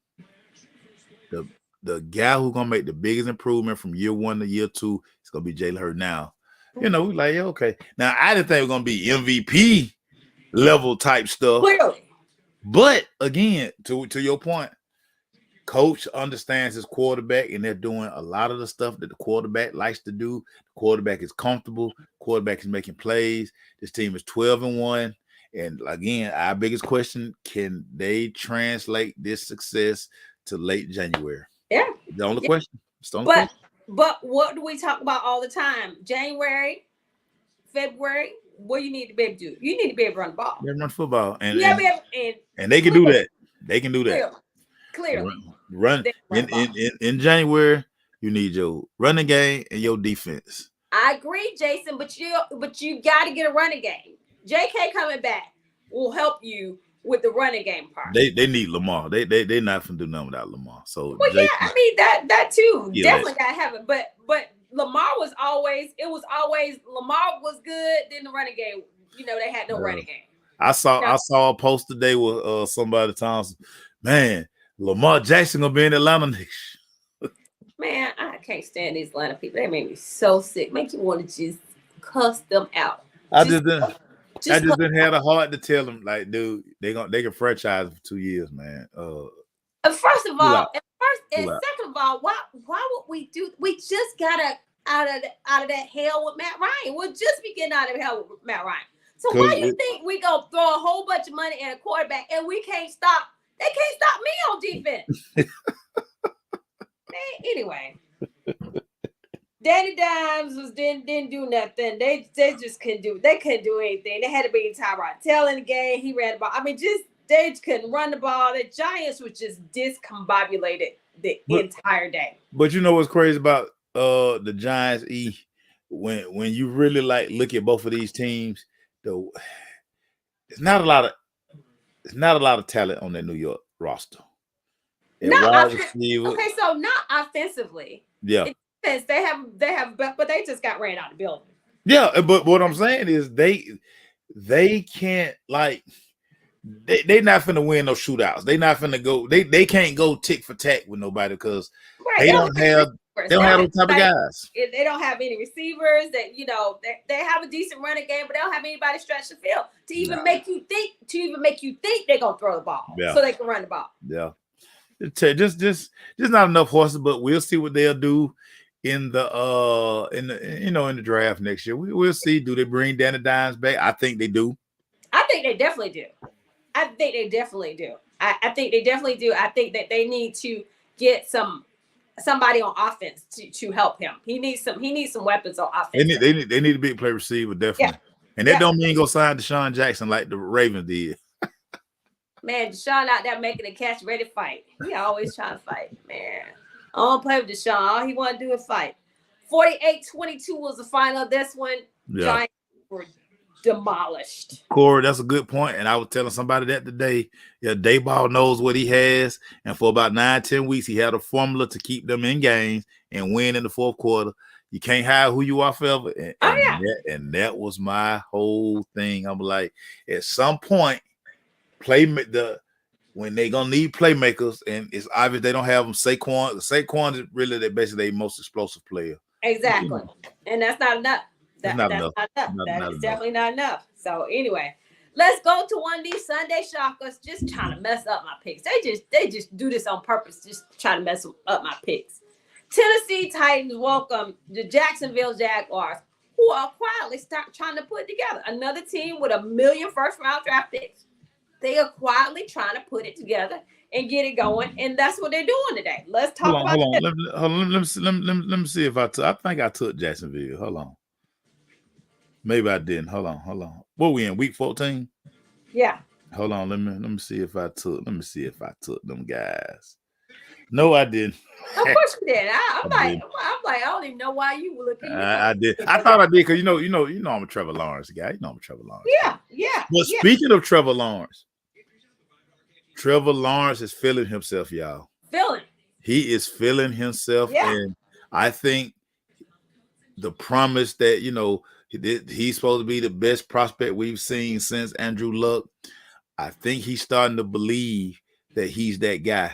the guy who's gonna make the biggest improvement from year 1 to year 2 is gonna be Jalen Hurts. Now, you know, we like, yeah, okay. Now I didn't think it was gonna be MVP level type stuff. Clearly. But again, to your point, coach understands his quarterback, and they're doing a lot of the stuff that the quarterback likes to do. The quarterback is comfortable. The quarterback is making plays. This team is 12-1. And again, our biggest question, can they translate this success to late January? Yeah. The only question. It's the only question. But what do we talk about all the time? January, February, what do you need to be able to do? You need to be able to run the ball. They run football. And they can do that. They can do that. Clearly. Run in January, you need your running game and your defense. I agree, Jason, but you got to get a running game. JK coming back will help you with the running game part. They need Lamar. They not gonna do nothing without Lamar. So yeah, I mean that too. Definitely gotta have it. But Lamar was always Lamar was good. Then the running game, you know, they had no running game. I saw a post today with somebody telling us, man, Lamar Jackson gonna be in Atlanta next. Man, I can't stand these Atlanta people. They make me so sick. Make you want to just cuss them out. I just didn't have the heart to tell them, like, dude, they can franchise for 2 years, man. First of all, second of all, why would we do? We just got out of that hell with Matt Ryan. We'll just be getting out of hell with Matt Ryan. So why do you think we gonna throw a whole bunch of money at a quarterback and we can't stop? They can't stop me on defense. Anyway, Danny Dimes didn't do nothing. They just couldn't do. They couldn't do anything. They had to bring Tyrod Taylor in the game. He ran the ball. I mean, they just couldn't run the ball. The Giants were just discombobulated the entire day. But you know what's crazy about the Giants? When you really look at both of these teams, though, it's not a lot of talent on that New York roster. Okay, so not offensively. Yeah. They have, but they just got ran out of the building. Yeah, but what I'm saying is they can't they're not finna win no shootouts. They not finna go. They can't go tick for tack with nobody because they don't have those type of guys. They don't have any receivers. That they have a decent running game, but they don't have anybody stretch the field to even make you think they're gonna throw the ball so they can run the ball. Yeah, just not enough horses, but we'll see what they'll do in the draft next year. We'll see. Do they bring Danny Dimes back? I think they do. I think they definitely do. I think they definitely do. I think that they need to get somebody on offense to help him. He needs some weapons on offense. They need a big play receiver, definitely. Yeah. And that don't mean go sign Deshaun Jackson like the Ravens did. Man, Deshaun out there making a catch, ready to fight. He always trying to fight, man. I don't play with Deshaun. All he want to do is fight. 48-22 was the final of this one. Yeah. Giants were demolished. Corey, that's a good point. And I was telling somebody that today. Yeah, Dayball knows what he has. And for about 9-10 weeks, he had a formula to keep them in games and win in the fourth quarter. You can't hide who you are forever. And that was my whole thing. I'm like, at some point, when they gonna need playmakers, and it's obvious they don't have them. Saquon is really basically their most explosive player. Exactly, and that's not enough. That's not enough. That is definitely not enough. So anyway, let's go to one of these Sunday shockers. Just trying to mess up my picks. They just do this on purpose. Just trying to mess up my picks. Tennessee Titans welcome the Jacksonville Jaguars. who are quietly start trying to put together. Another team with 1 million first-round draft picks. They are quietly trying to put it together and get it going, and that's what they're doing today. Let's talk about hold on. this. Let me see if I think I took Jacksonville. Hold on. Maybe I didn't. Hold on. What we in week 14? Yeah. Hold on. Let me see if I took. Let me see if I took them guys. No, I didn't. Of course you did. I'm like, did. I don't even know why you were looking. I did. I thought I did because you know I'm a Trevor Lawrence guy. You know I'm a Trevor Lawrence. Yeah. But speaking of Trevor Lawrence is feeling himself, y'all. He is feeling himself, and I think the promise that he's supposed to be the best prospect we've seen since Andrew Luck. I think he's starting to believe that he's that guy.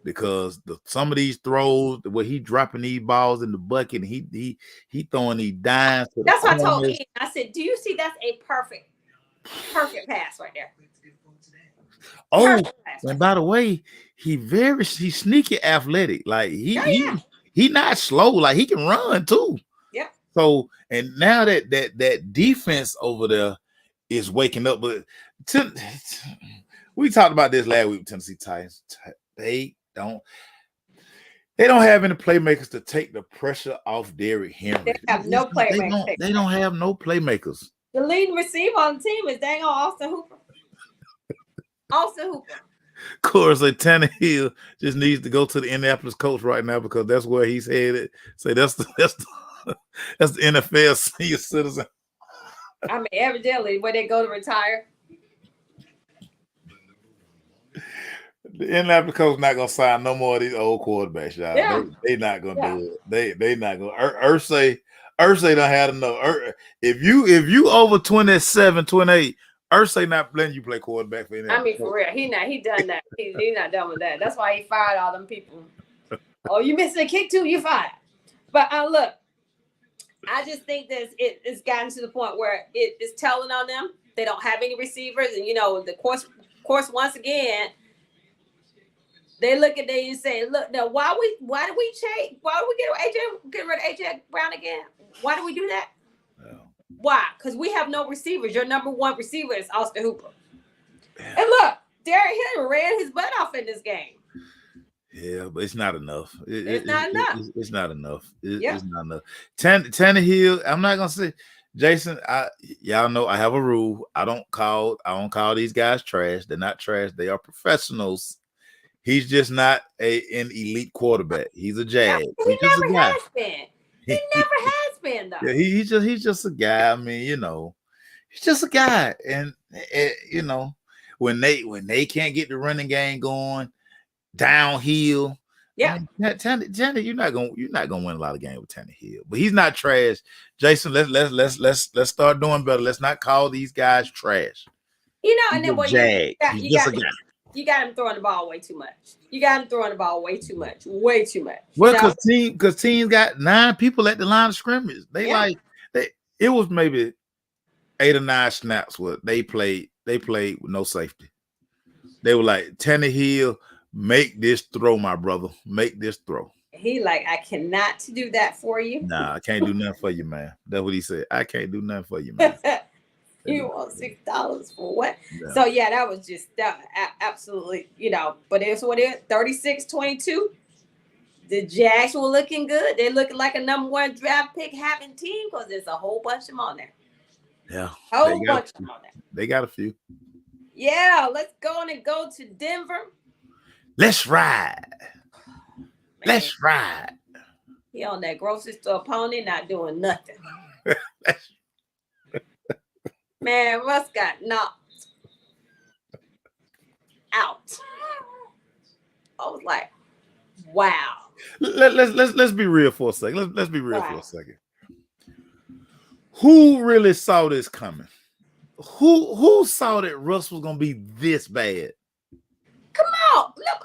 Because some of these throws, where he dropping these balls in the bucket, and he throwing these dimes. That's what I told Ian. I said, "Do you see that's a perfect pass right there?" Oh, and by the way, he's sneaky athletic. Like he not slow. Like he can run too. Yeah. So and now that defense over there is waking up, but we talked about this last week with Tennessee Titans. They don't have any playmakers to take the pressure off Derrick Henry. They have no playmakers. They don't have no playmakers. The leading receiver on the team is dang on Austin Hooper. Of course, Tannehill just needs to go to the Indianapolis Colts right now because that's where he's headed. Say that's the NFL senior citizen. I mean, evidently, where they go to retire. The Indianapolis Colts not gonna sign no more of these old quarterbacks, y'all. Yeah. They not gonna do it. They not gonna. Ursay done had enough. If you over 27, 28, Ursay not letting you play quarterback for Indianapolis. I mean, for real, he done that. He not done with that. That's why he fired all them people. Oh, you missing a kick too? You fired. But look, I just think that it's gotten to the point where it is telling on them. They don't have any receivers, and the course once again. They look at they and say, "Look, now why do we change? Why do we get rid of AJ Brown again? Why do we do that? Yeah. Why? Because we have no receivers. Your number one receiver is Austin Hooper. Yeah. And look, Derrick Henry ran his butt off in this game. Yeah, but it's not enough. It's not enough. It's not enough. It's not enough. Tannehill, I'm not gonna say, Jason. Y'all know I have a rule. I don't call these guys trash. They're not trash. They are professionals. He's just not an elite quarterback. He's a jag. He never has been. He never has been though. Yeah, he's just a guy. I mean, he's just a guy. And when they can't get the running game going downhill, yeah. Tannehill, you're not gonna win a lot of games with Tannehill. But he's not trash. Jason, let's start doing better. Let's not call these guys trash. And then what you got him throwing the ball way too much. Way too much. Well, because teams got 9 people at the line of scrimmage. It was maybe 8 or 9 snaps where they played with no safety. They were like, Tannehill, make this throw, my brother. Make this throw. He like, I cannot do that for you. Nah, I can't do nothing for you, man. That's what he said. I can't do nothing for you, man. You want $6 for what? Yeah. So that was just absolutely, but it's what it is. 36-22. The Jags were looking good. They're looking like a number 1 draft pick having team because there's a whole bunch of them on there. Yeah. Whole bunch of them on there. They got a few. Yeah, let's go to Denver. Let's ride. Man. Let's ride. He on that grocery store pony, not doing nothing. Man, Russ got knocked out. I was like, wow. Let's be real for a second. Let's be real for a second. Who really saw this coming? Who saw that Russ was gonna be this bad? Come on, let's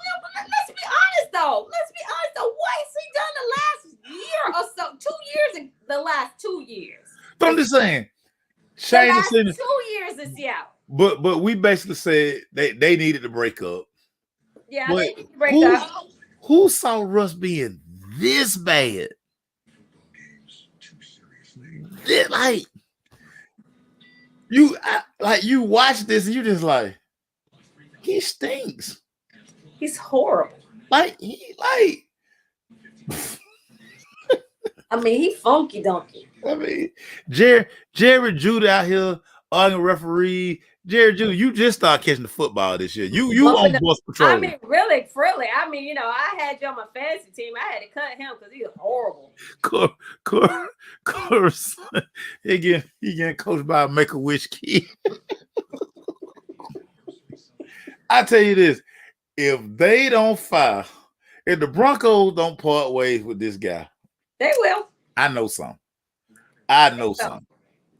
be honest though. What has he done the last year or so? 2 years in the last 2 years. But I'm just saying. The last 2 years in Seattle. But we basically said they needed to break up. Yeah, they needed to break up. Who saw Russ being this bad? Yeah, like you watch this and you just like he stinks. He's horrible. Like he like I mean, he funky donkey. I mean, Jerry Judy out here arguing referee. Jerry Judy, you just start catching the football this year. You on bus patrol. I mean, really, friendly. I mean, you know, I had you on my fantasy team. I had to cut him because he was horrible. Course, he getting coached by a Make-A-Wish kid. I tell you this, if they don't fire, if the Broncos don't part ways with this guy, they will. I know some. I know some.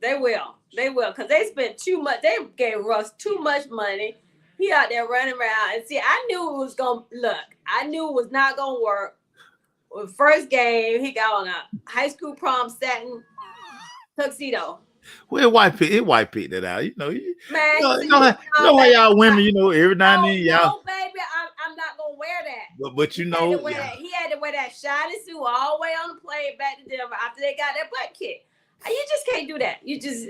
They will. They will, because they spent too much. They gave Russ too much money. He out there running around. And see, I knew it was going to look. I knew it was not going to work. Well, first game, he got on a high school prom satin tuxedo. Well, white picked that out. You know, man, you know how y'all women, you know, every now and then y'all. No, baby, I'm not gonna wear that. But you know, he had to wear that shiny suit all the way on the plane back to Denver after they got their butt kicked. You just can't do that. You just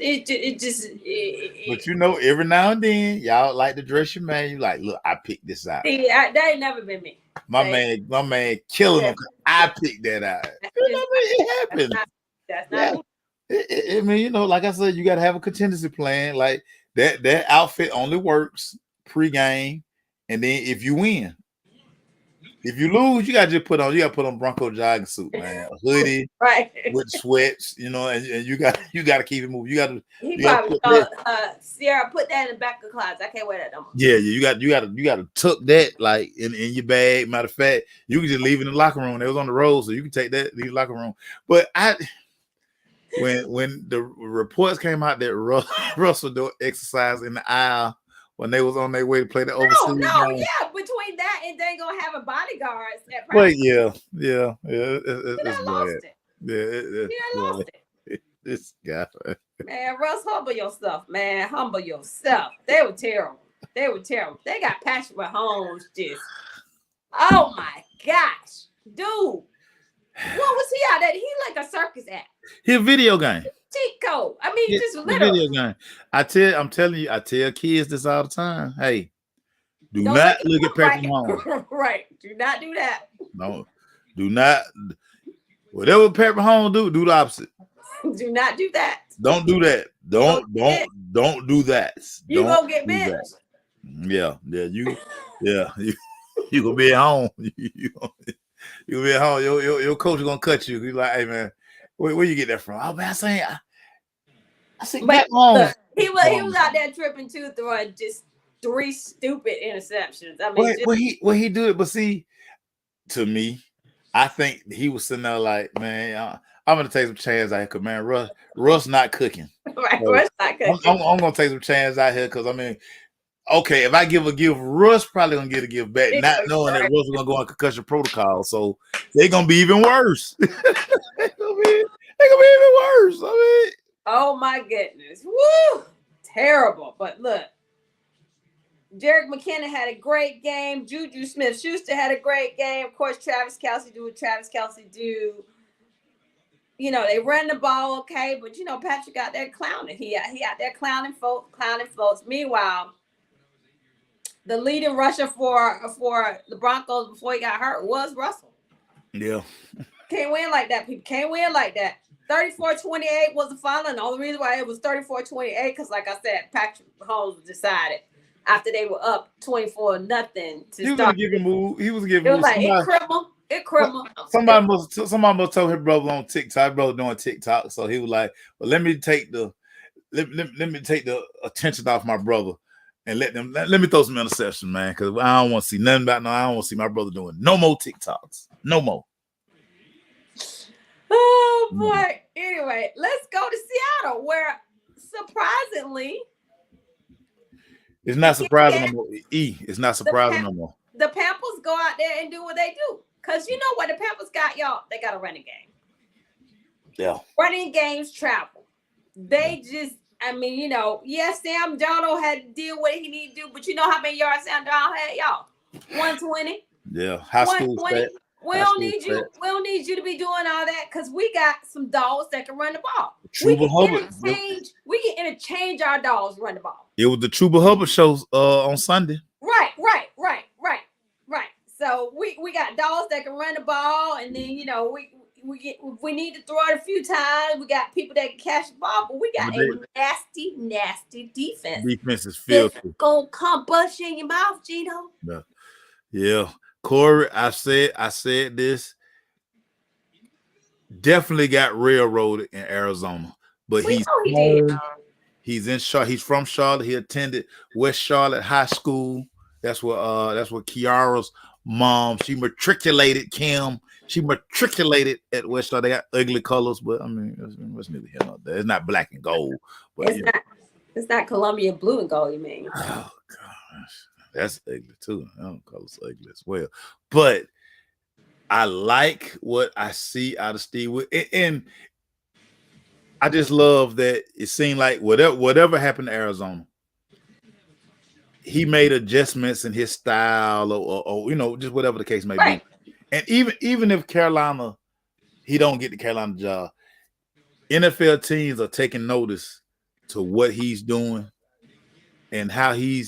But you know, every now and then y'all like to dress your man. You like, look, I picked this out. See, that ain't never been me. My man killing him. I picked that out. You know what I mean? It happens. That's not me. I mean, you know, like I said, you got to have a contingency plan. Like that outfit only works pre-game, and then if you win, if you lose, you got to put on Bronco jogging suit, man, a hoodie, right, with sweats, you know, and you got to keep it moving. You got to. He probably told Sierra, put that in the back of the closet. I can't wear that no more. Yeah, you got to tuck that like in your bag. Matter of fact, you can just leave it in the locker room. It was on the road, so you can take that leave the locker room. But When the reports came out that Russell do exercise in the aisle when they was on their way to play the overseas game. Yeah, between that and they gonna have a bodyguard at practice. Well, yeah, it's lost it. Yeah, lost it. This guy, man, Russ, humble yourself, man. Humble yourself. They were terrible. They got Patrick Mahomes just. Oh my gosh, dude. What was he out there? He like a circus act. He a video game. Chico. I mean, just literally. Video game. I'm telling you, I tell kids this all the time. Hey, do not look at Patrick Mahomes. Right. Do not do that. No. Do not. Whatever Patrick Mahomes do the opposite. Do not do that. Don't do that. Don't do that. You gonna get benched. Yeah. You gonna be at home. You be at home. Your coach is gonna cut you. He's like, hey man, where you get that from? Oh man, I see Matt Mahomes. He was out there tripping too, throwing just 3 stupid interceptions. I mean, he do it, but see, to me, I think he was sitting there like, man, I'm gonna take some chance out here, cause man, Russ not cooking. Right, so Russ not cooking. I'm gonna take some chance out here, cause I mean. Okay, if I give a gift, Russ probably gonna get a gift back, not knowing that Russ is gonna go on concussion protocol. So they're gonna be even worse. They're gonna be even worse. I mean, oh my goodness, woo, terrible. But look, Jerick McKinnon had a great game. Juju Smith-Schuster had a great game. Of course, Travis Kelce do what Travis Kelce do. You know, they ran the ball okay, but you know, Patrick out there clowning. He out there clowning folks. Meanwhile, the leading rusher for the Broncos before he got hurt was Russell. Yeah. Can't win like that, people. Can't win like that. 34-28 was the final. And the only reason why it was 34-28, because like I said, Patrick Mahomes decided after they were up 24-0 to he was start. giving move. He was giving. It was like it criminal. Somebody must tell his brother on TikTok. His brother doing TikTok, so he was like, "Well, let me take the attention off my brother." And let me throw some interceptions, man, because I don't want to see nothing about I don't want to see my brother doing no more TikToks. No more. Oh boy. Anyway, let's go to Seattle, where surprisingly it's not surprising no more. It's not surprising no more. The Panthers go out there and do what they do. Because you know what the Panthers got, y'all? They got a running game. Yeah. Running games travel. They just I mean, you know, yes, Sam Darnold had to deal with what he needed to do, but you know how many yards Sam Darnold had, y'all? 120. Yeah, high school stat. We don't need you. We don't need you to be doing all that because we got some dogs that can run the ball. Trouba Hubbard. We can interchange our dogs run the ball. It was the Trouba Hubbard show on Sunday. Right. So we got dogs that can run the ball, and then we need to throw it a few times. We got people that can catch the ball, but we got a nasty defense. Defense is filthy. Gonna come bust you in your mouth, Gino. Yeah. Corey, I said this. Definitely got railroaded in Arizona, but he's from Charlotte. He attended West Charlotte High School. That's what Kiara's mom. She matriculated Kim. She matriculated at West Charlotte. They got ugly colors, but I mean, what's neither here nor there. It's not black and gold, but it's not Columbia blue and gold. You mean? Oh gosh, that's ugly too. I don't call it ugly as well, but I like what I see out of Steve, and I just love that it seemed like whatever happened to Arizona, he made adjustments in his style, or just whatever the case may be. And even if Carolina, he don't get the Carolina job, NFL teams are taking notice to what he's doing and how he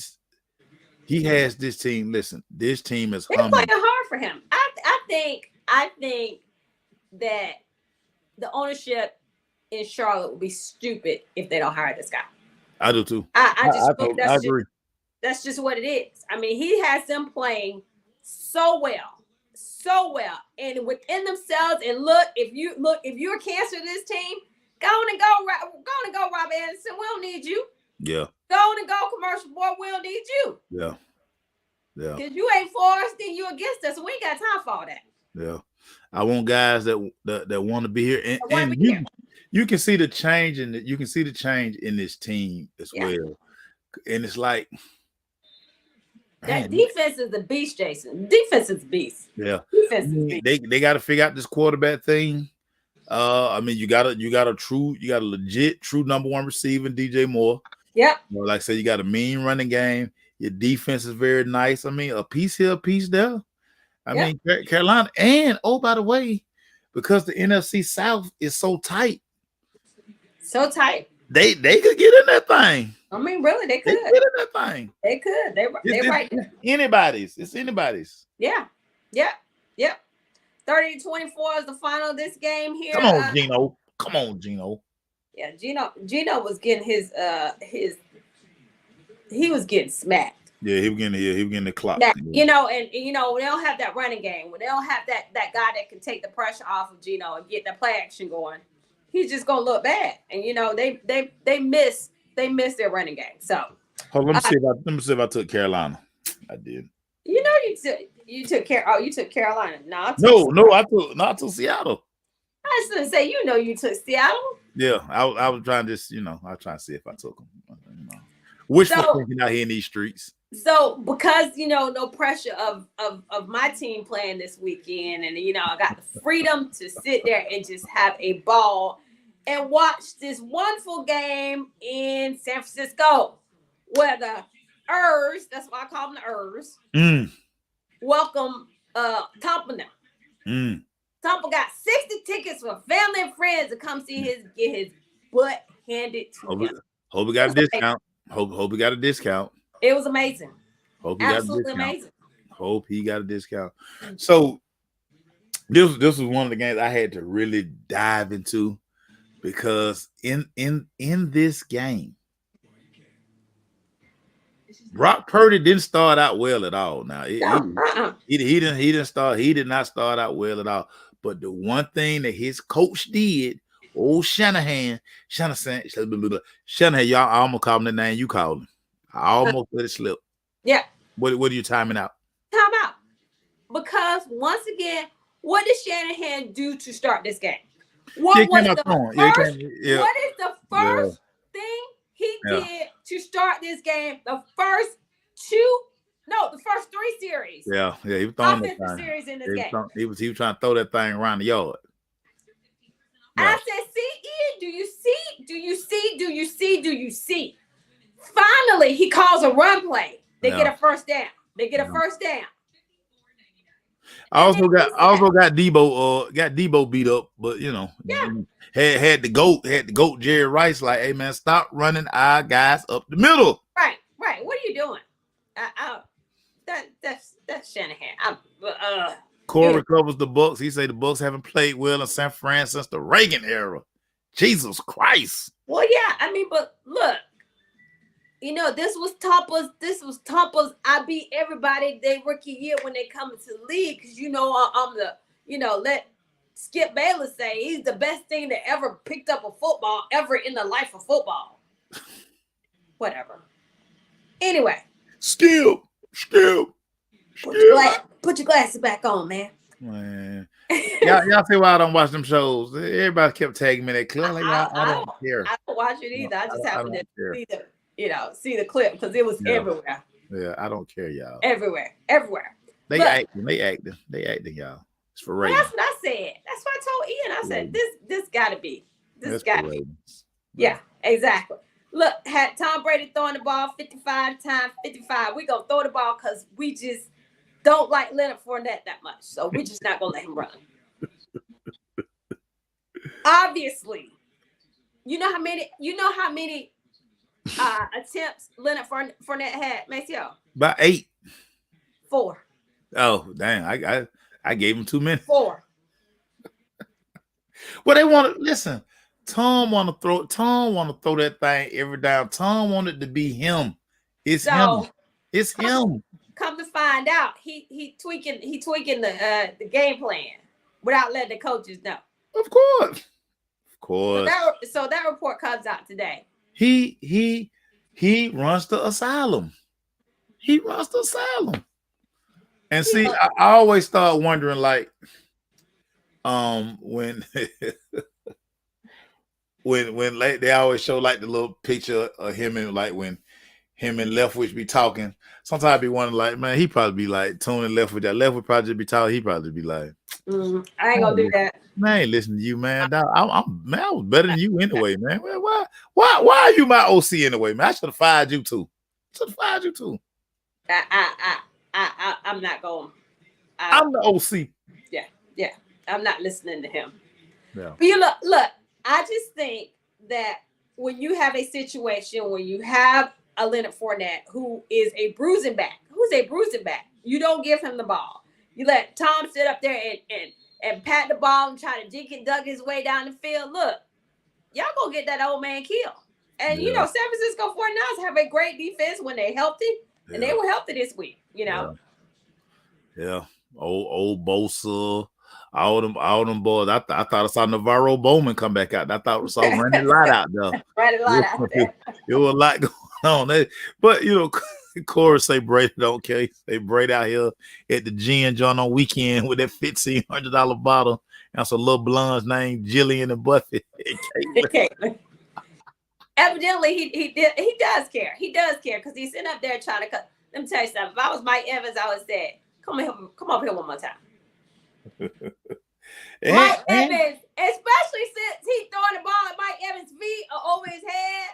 has this team. Listen, this team is humming. They're playing hard for him. I think that the ownership in Charlotte would be stupid if they don't hire this guy. I do too. I agree. That's just what it is. I mean, he has them playing so well, and within themselves. And look, if you're a cancer to this team, go and go, Rob Anderson. We don't need you. Yeah. Go and go, commercial boy. We don't need you. Yeah. Because you ain't for us, then you against us. We ain't got time for all that. Yeah. I want guys that want to be here, and you can see the change in this team as well. And it's like that defense is the beast, Jason. Defense is the beast. Yeah. Defense is the beast. They got to figure out this quarterback thing. I mean, you got a legit true number one receiver, DJ Moore. Yep. Like I said, you got a mean running game. Your defense is very nice. I mean, a piece here, a piece there. I mean, Carolina, and by the way, because the NFC South is so tight, they could get in that thing. I mean, really, they could get in that thing. They could. They're right there. It's anybody's. Yeah. 30-24 is the final of this game here. Come on, Gino. Yeah, Gino was getting his he was getting smacked. Yeah, he was getting the clock. And they don't have that running game. When they don't have that guy that can take the pressure off of Gino and get the play action going, he's just gonna look bad. And they miss their running game. So let me see if I took Carolina. I did. You took Carolina. I took Seattle. I was gonna say, you took Seattle. Yeah, I was trying to I was trying to see if I took them. Wishful thinking out here in these streets. So because no pressure of my team playing this weekend, and I got the freedom to sit there and just have a ball and watch this wonderful game in San Francisco, where the Ers, that's why I call them the Ers, welcome Tampa now. Tampa got 60 tickets for family and friends to come see get his butt handed to him. Hope he got a discount. Hope he got a discount. It was amazing. Absolutely amazing. Hope he got a discount. So this was one of the games I had to really dive into, because in this game, Brock Purdy didn't start out well at all. Now he did not start out well at all. But the one thing that his coach did, old Shanahan, y'all, I almost called him the name you called him. I almost let it slip. Yeah. What are you timing out? Time out. Because once again, what did Shanahan do to start this game? What is the first thing he did to start this game? The first three series. Yeah, he was throwing that thing. Series in this game. He was trying to throw that thing around the yard. And I said, see, Ian, do you see? Finally, he calls a run play. They get a first down. I And then also got he I said, also got Debo beat up, but yeah, had the goat Jerry Rice like, hey man, stop running our guys up the middle. right, right. What are you doing? That's Shanahan. Corey Anyway, covers the Bucks. He say the Bucks haven't played well in San Fran since the Reagan era. Jesus Christ. well, yeah. I mean, but look, this was Tampa's. This was Tampa's. I beat everybody their rookie year when they come into the league because I'm the let Skip Bayless say he's the best thing that ever picked up a football ever in the life of football. Whatever. Anyway, Skip. put your glasses back on, man. Man. Y'all see why I don't watch them shows. Everybody kept tagging me in that clip. Like, I don't care. I don't watch it either. I just happened to care. see the clip because it was everywhere. Yeah, I don't care, y'all. Everywhere. They acting, y'all. It's for ratings. That's what I said. That's what I told Ian. I said, this gotta be. This gotta be. Yeah, exactly. Look, had Tom Brady throwing the ball 55 times 55. We're gonna throw the ball because we just don't like Leonard Fournette that much. So we're just not gonna let him run. Obviously, you know how many attempts Leonard Fournette had, Maceo? About 8. 4. Oh, dang. I gave him too many. 4. Well, they want to listen. Tom want to throw that thing every down. Tom wanted to be him. It's him. Come to find out, he tweaking the game plan without letting the coaches know. Of course. So that report comes out today. He runs the asylum. And see, I always start wondering, like, when when they always show like the little picture of him and like when him and Leftwich be talking. Sometimes I be wondering, like, man, he probably be like tuning Leftwich. That Leftwich probably just be talking. He probably be like, I ain't gonna do that. Man, I ain't listening to you, man. I was better than you anyway, man. Why are you my OC anyway, man? I should have fired you too. I'm not going. I'm the OC. Yeah. I'm not listening to him. Yeah. But you look. I just think that when you have a situation where you have a Leonard Fournette who is a bruising back, you don't give him the ball. You let Tom sit up there and pat the ball and try to dink and dug his way down the field. Look, y'all gonna get that old man killed. And San Francisco 49ers have a great defense when they're healthy, and they were healthy this week. Yeah. Old Bosa. All them boys. I thought I saw Navarro Bowman come back out. I thought I saw Randy Lott out there. There was a lot going on. But Corey say Brady don't care. He say Brady out here at the gin joint on weekend with that $1,500 bottle and some little blondes named Jillian and Buffy. Evidently, he does care. He does care because he's sitting up there trying to cut. Let me tell you something. If I was Mike Evans, I would say, come up here one more time. Mike Evans, especially since he's throwing the ball at Mike Evans' feet or over his head,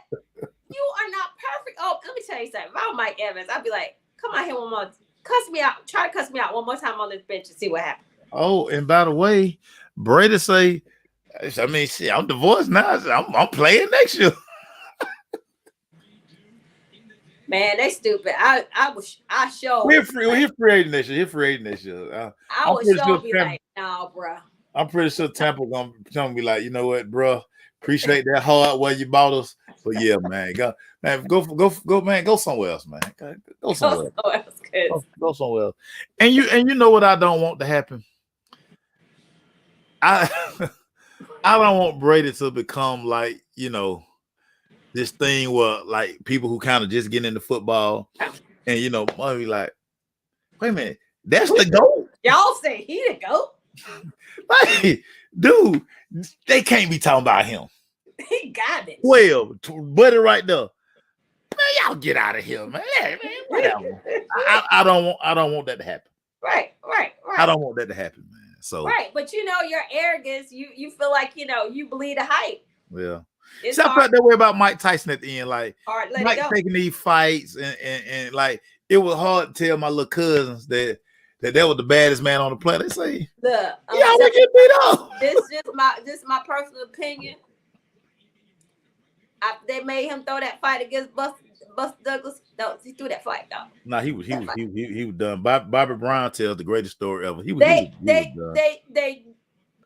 you are not perfect. Oh, let me tell you something. If I was Mike Evans, I'd be like, come out here one more, cuss me out, try to cuss me out one more time on this bench and see what happens. Oh, and by the way, Brady say, I mean, shit, I'm divorced now. I'm playing next year. Man, they stupid. I show. He's free agent next year. I would show be like, nah, bro. I'm pretty sure Tampa gonna be like, you know what, bro? Appreciate that hard way you bought us, but yeah, man, go man, go somewhere else, man. Go somewhere else. Go somewhere else. And you know what I don't want to happen? I don't want Brady to become like, this thing where like people who kind of just get into football and might be like, wait a minute, that's the GOAT. Y'all say he the GOAT? Like, dude, they can't be talking about him. He garbage. Well, buddy, right there. Man, y'all get out of here, man. Yeah, man, whatever. I don't want that to happen. Right. I don't want that to happen, man. So but your arrogance, you feel like you believe the hype. Yeah. I felt that way about Mike Tyson at the end. Like Mike taking these fights and like it was hard to tell my little cousins that that was the baddest man on the planet. They say Look, he always get beat up. this is my personal opinion. They made him throw that fight against Buster Douglas. No, he threw that fight though. Nah, he was done. Bobby Brown tells the greatest story ever. They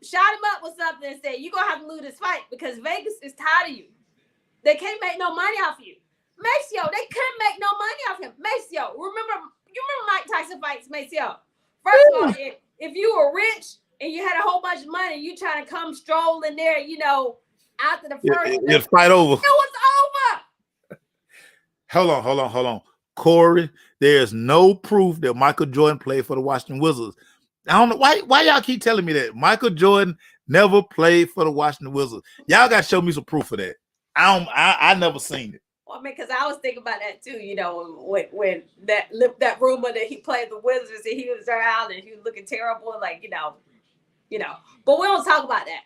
shot him up with something and said, "You're gonna have to lose this fight because Vegas is tired of you. They can't make no money off you." Maceo, they couldn't make no money off him. Maceo, you remember Mike Tyson fights, Maceo? First of all, if you were rich and you had a whole bunch of money, you trying to come stroll in there, after the first it's fight over. It was over. Hold on. Corey, there's no proof that Michael Jordan played for the Washington Wizards. I don't know why y'all keep telling me that Michael Jordan never played for the Washington Wizards. Y'all got to show me some proof of that. I never seen it. Well, I mean, because I was thinking about that too. When that rumor that he played the Wizards and he was around and he was looking terrible, But we don't talk about that.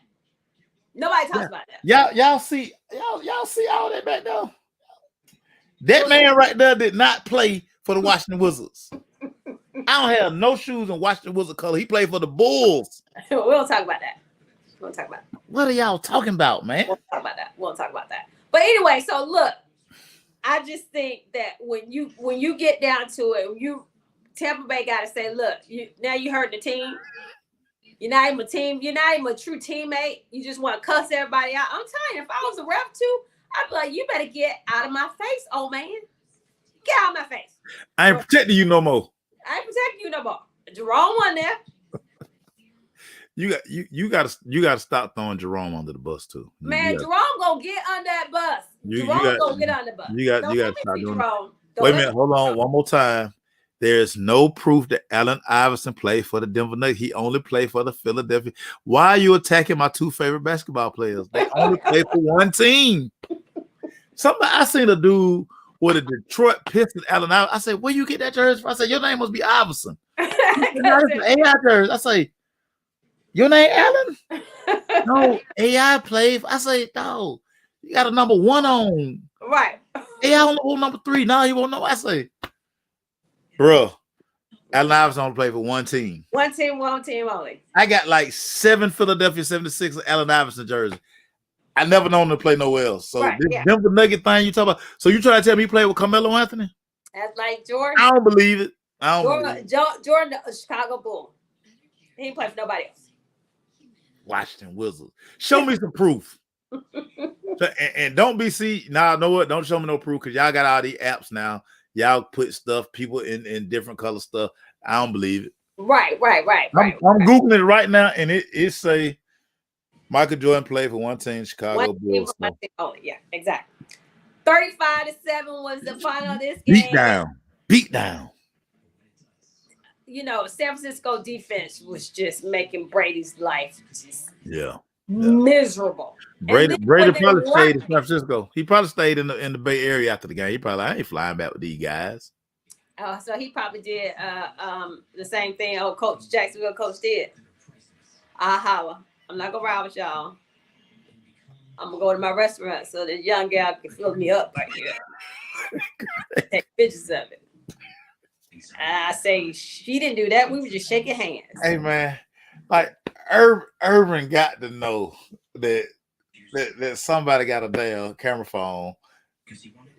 Nobody talks about that. Y'all see all that back there. That man right there did not play for the Washington Wizards. I don't have no shoes in Washington Wizard color. He played for the Bulls. We don't talk about that. What are y'all talking about, man? We won't talk about that. But anyway, so look, I just think that when you get down to it, Tampa Bay got to say, look, now you hurt the team. You're not even a team. You're not even a true teammate. You just want to cuss everybody out. I'm telling you, if I was a ref too, I'd be like, you better get out of my face, old man. Get out of my face. I ain't protecting you no more. Jerome won there. You gotta stop throwing Jerome under the bus too. Man, Jerome gonna get under that bus. Jerome gonna get under the bus. You got to stop doing Jerome. Wait a minute, hold on one more time. There's no proof that Allen Iverson played for the Denver Nuggets. He only played for the Philadelphia. Why are you attacking my two favorite basketball players? They only play for one team. I seen a dude with a Detroit Pistons Allen Iverson. I said, where you get that jersey from? I said, your name must be Iverson. AI jersey. I say, your name Allen? No, AI played. I say, no, you got a number 1 on. Right. AI on number 3. Now you won't know. I say, bro, Allen Iverson only played for one team. One team only. I got like 7 Philadelphia 76 Allen Iverson jerseys. I never known him to play nowhere else. So this Denver Nugget thing you talk about. So you try to tell me he played with Carmelo Anthony? That's like Jordan. I don't believe it. Jordan, the Chicago Bull. He ain't play for nobody else. Washington Wizards. Show me some proof. and don't be know what? Don't show me no proof because y'all got all these apps now. Y'all put people in different color stuff. I don't believe it. Right. I'm Googling it right now, and it say Michael Jordan played for one team, Chicago Bulls. Oh, yeah, exactly. 35-7 was the final of this game. Beat down. San Francisco defense was just making Brady's life miserable. Brady probably stayed in San Francisco. He probably stayed in the Bay Area after the game. He probably, I ain't flying back with these guys. So he probably did the same thing old Jacksonville coach did. I holla. I'm not gonna ride with y'all. I'm gonna go to my restaurant so the young gal can fill me up right here. Take pictures of it. I say she didn't do that. We were just shaking hands. Hey man, like Irvin got to know that somebody got a damn camera phone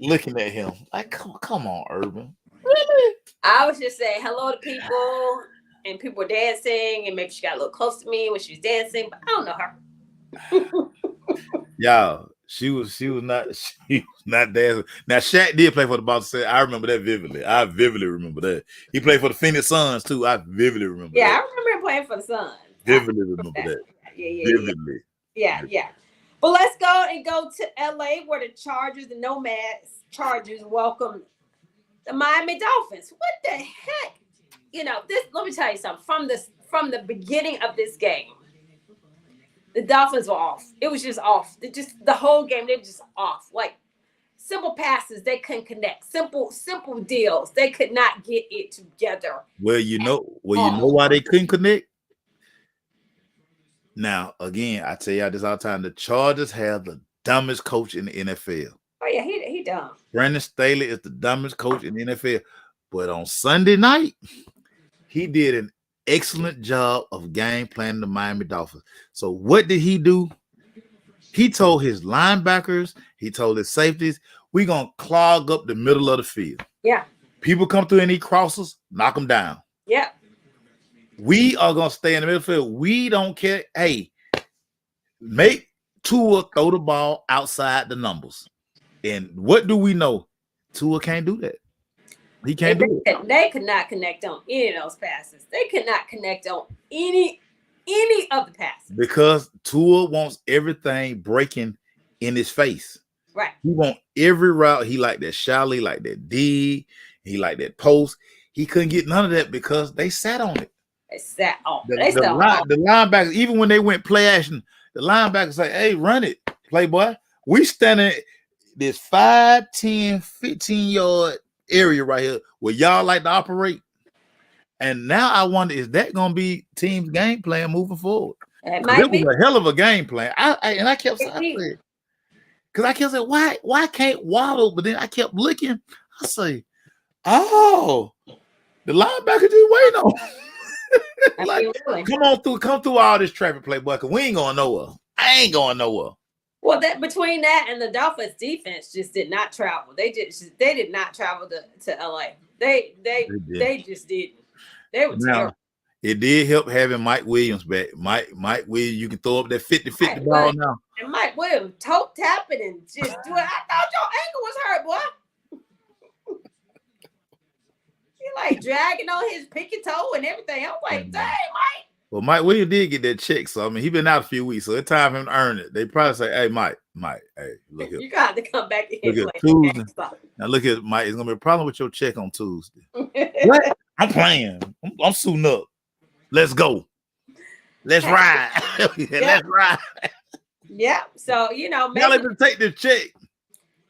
looking at him. Like, come on, Irvin. Really? I was just saying hello to people, and people were dancing, and maybe she got a little close to me when she was dancing, but I don't know her. Y'all, she was not dancing. Now Shaq did play for the Boston Celtics. I remember that vividly. I vividly remember that. He played for the Phoenix Suns too. I vividly remember that. I remember him playing for the Suns. Vividly remember that. Vividly. Yeah. But let's go to LA where the the Nomads Chargers welcome the Miami Dolphins. What the heck? Let me tell you something. From the beginning of this game, the Dolphins were off. It was just off. The whole game, they're just off. Like simple passes, they couldn't connect. Simple deals, they could not get it together. You know why they couldn't connect? Now, again, I tell y'all this all the time. The Chargers have the dumbest coach in the NFL. Oh yeah, he dumb. Brandon Staley is the dumbest coach in the NFL. But on Sunday night, he did an excellent job of game planning the Miami Dolphins. So what did he do? He told his linebackers, he told his safeties, we're going to clog up the middle of the field. Yeah. People come through and he crosses, knock them down. Yeah. We are going to stay in the middle field. We don't care. Hey, make Tua throw the ball outside the numbers. And what do we know? Tua can't do that. He can't do it. They could not connect on any of those passes. They could not connect on any of the passes. Because Tua wants everything breaking in his face. Right. He wants every route. He like that shallow, he like that dig, he like that post. He couldn't get none of that because they sat on it. They sat on The linebackers, even when they went play action, the linebackers say, hey, run it, playboy. We standing this 5, 10, 15-yard area right here where y'all like to operate. And now I wonder, is that going to be team's game plan moving forward? It was a hell of a game plan. I kept saying, because I kept saying, why can't Waddle? But then I kept looking. I say, oh, the linebacker just waiting on. Like, come through all this traffic, playboy, because we ain't going nowhere. I ain't going nowhere. Well, between that and the Dolphins defense just did not travel. They did not travel to LA. They just didn't. They were terrible. It did help having Mike Williams back. Mike Williams, you can throw up that 50-50 ball now. And Mike Williams toe tapping and just do it. I thought your ankle was hurt, boy. He like dragging on his pinky toe and everything. I was like, dang, Mike. Well, Mike Williams did get that check, so I mean, he been out a few weeks, so it's time for him to earn it. They probably say, "Hey, Mike, hey, look here. You got to come back in." Look at Tuesday. Now look at Mike. It's gonna be a problem with your check on Tuesday. What? I'm playing. I'm suiting up. Let's go. Let's ride. Let's ride. Yeah. So maybe y'all let them take this check.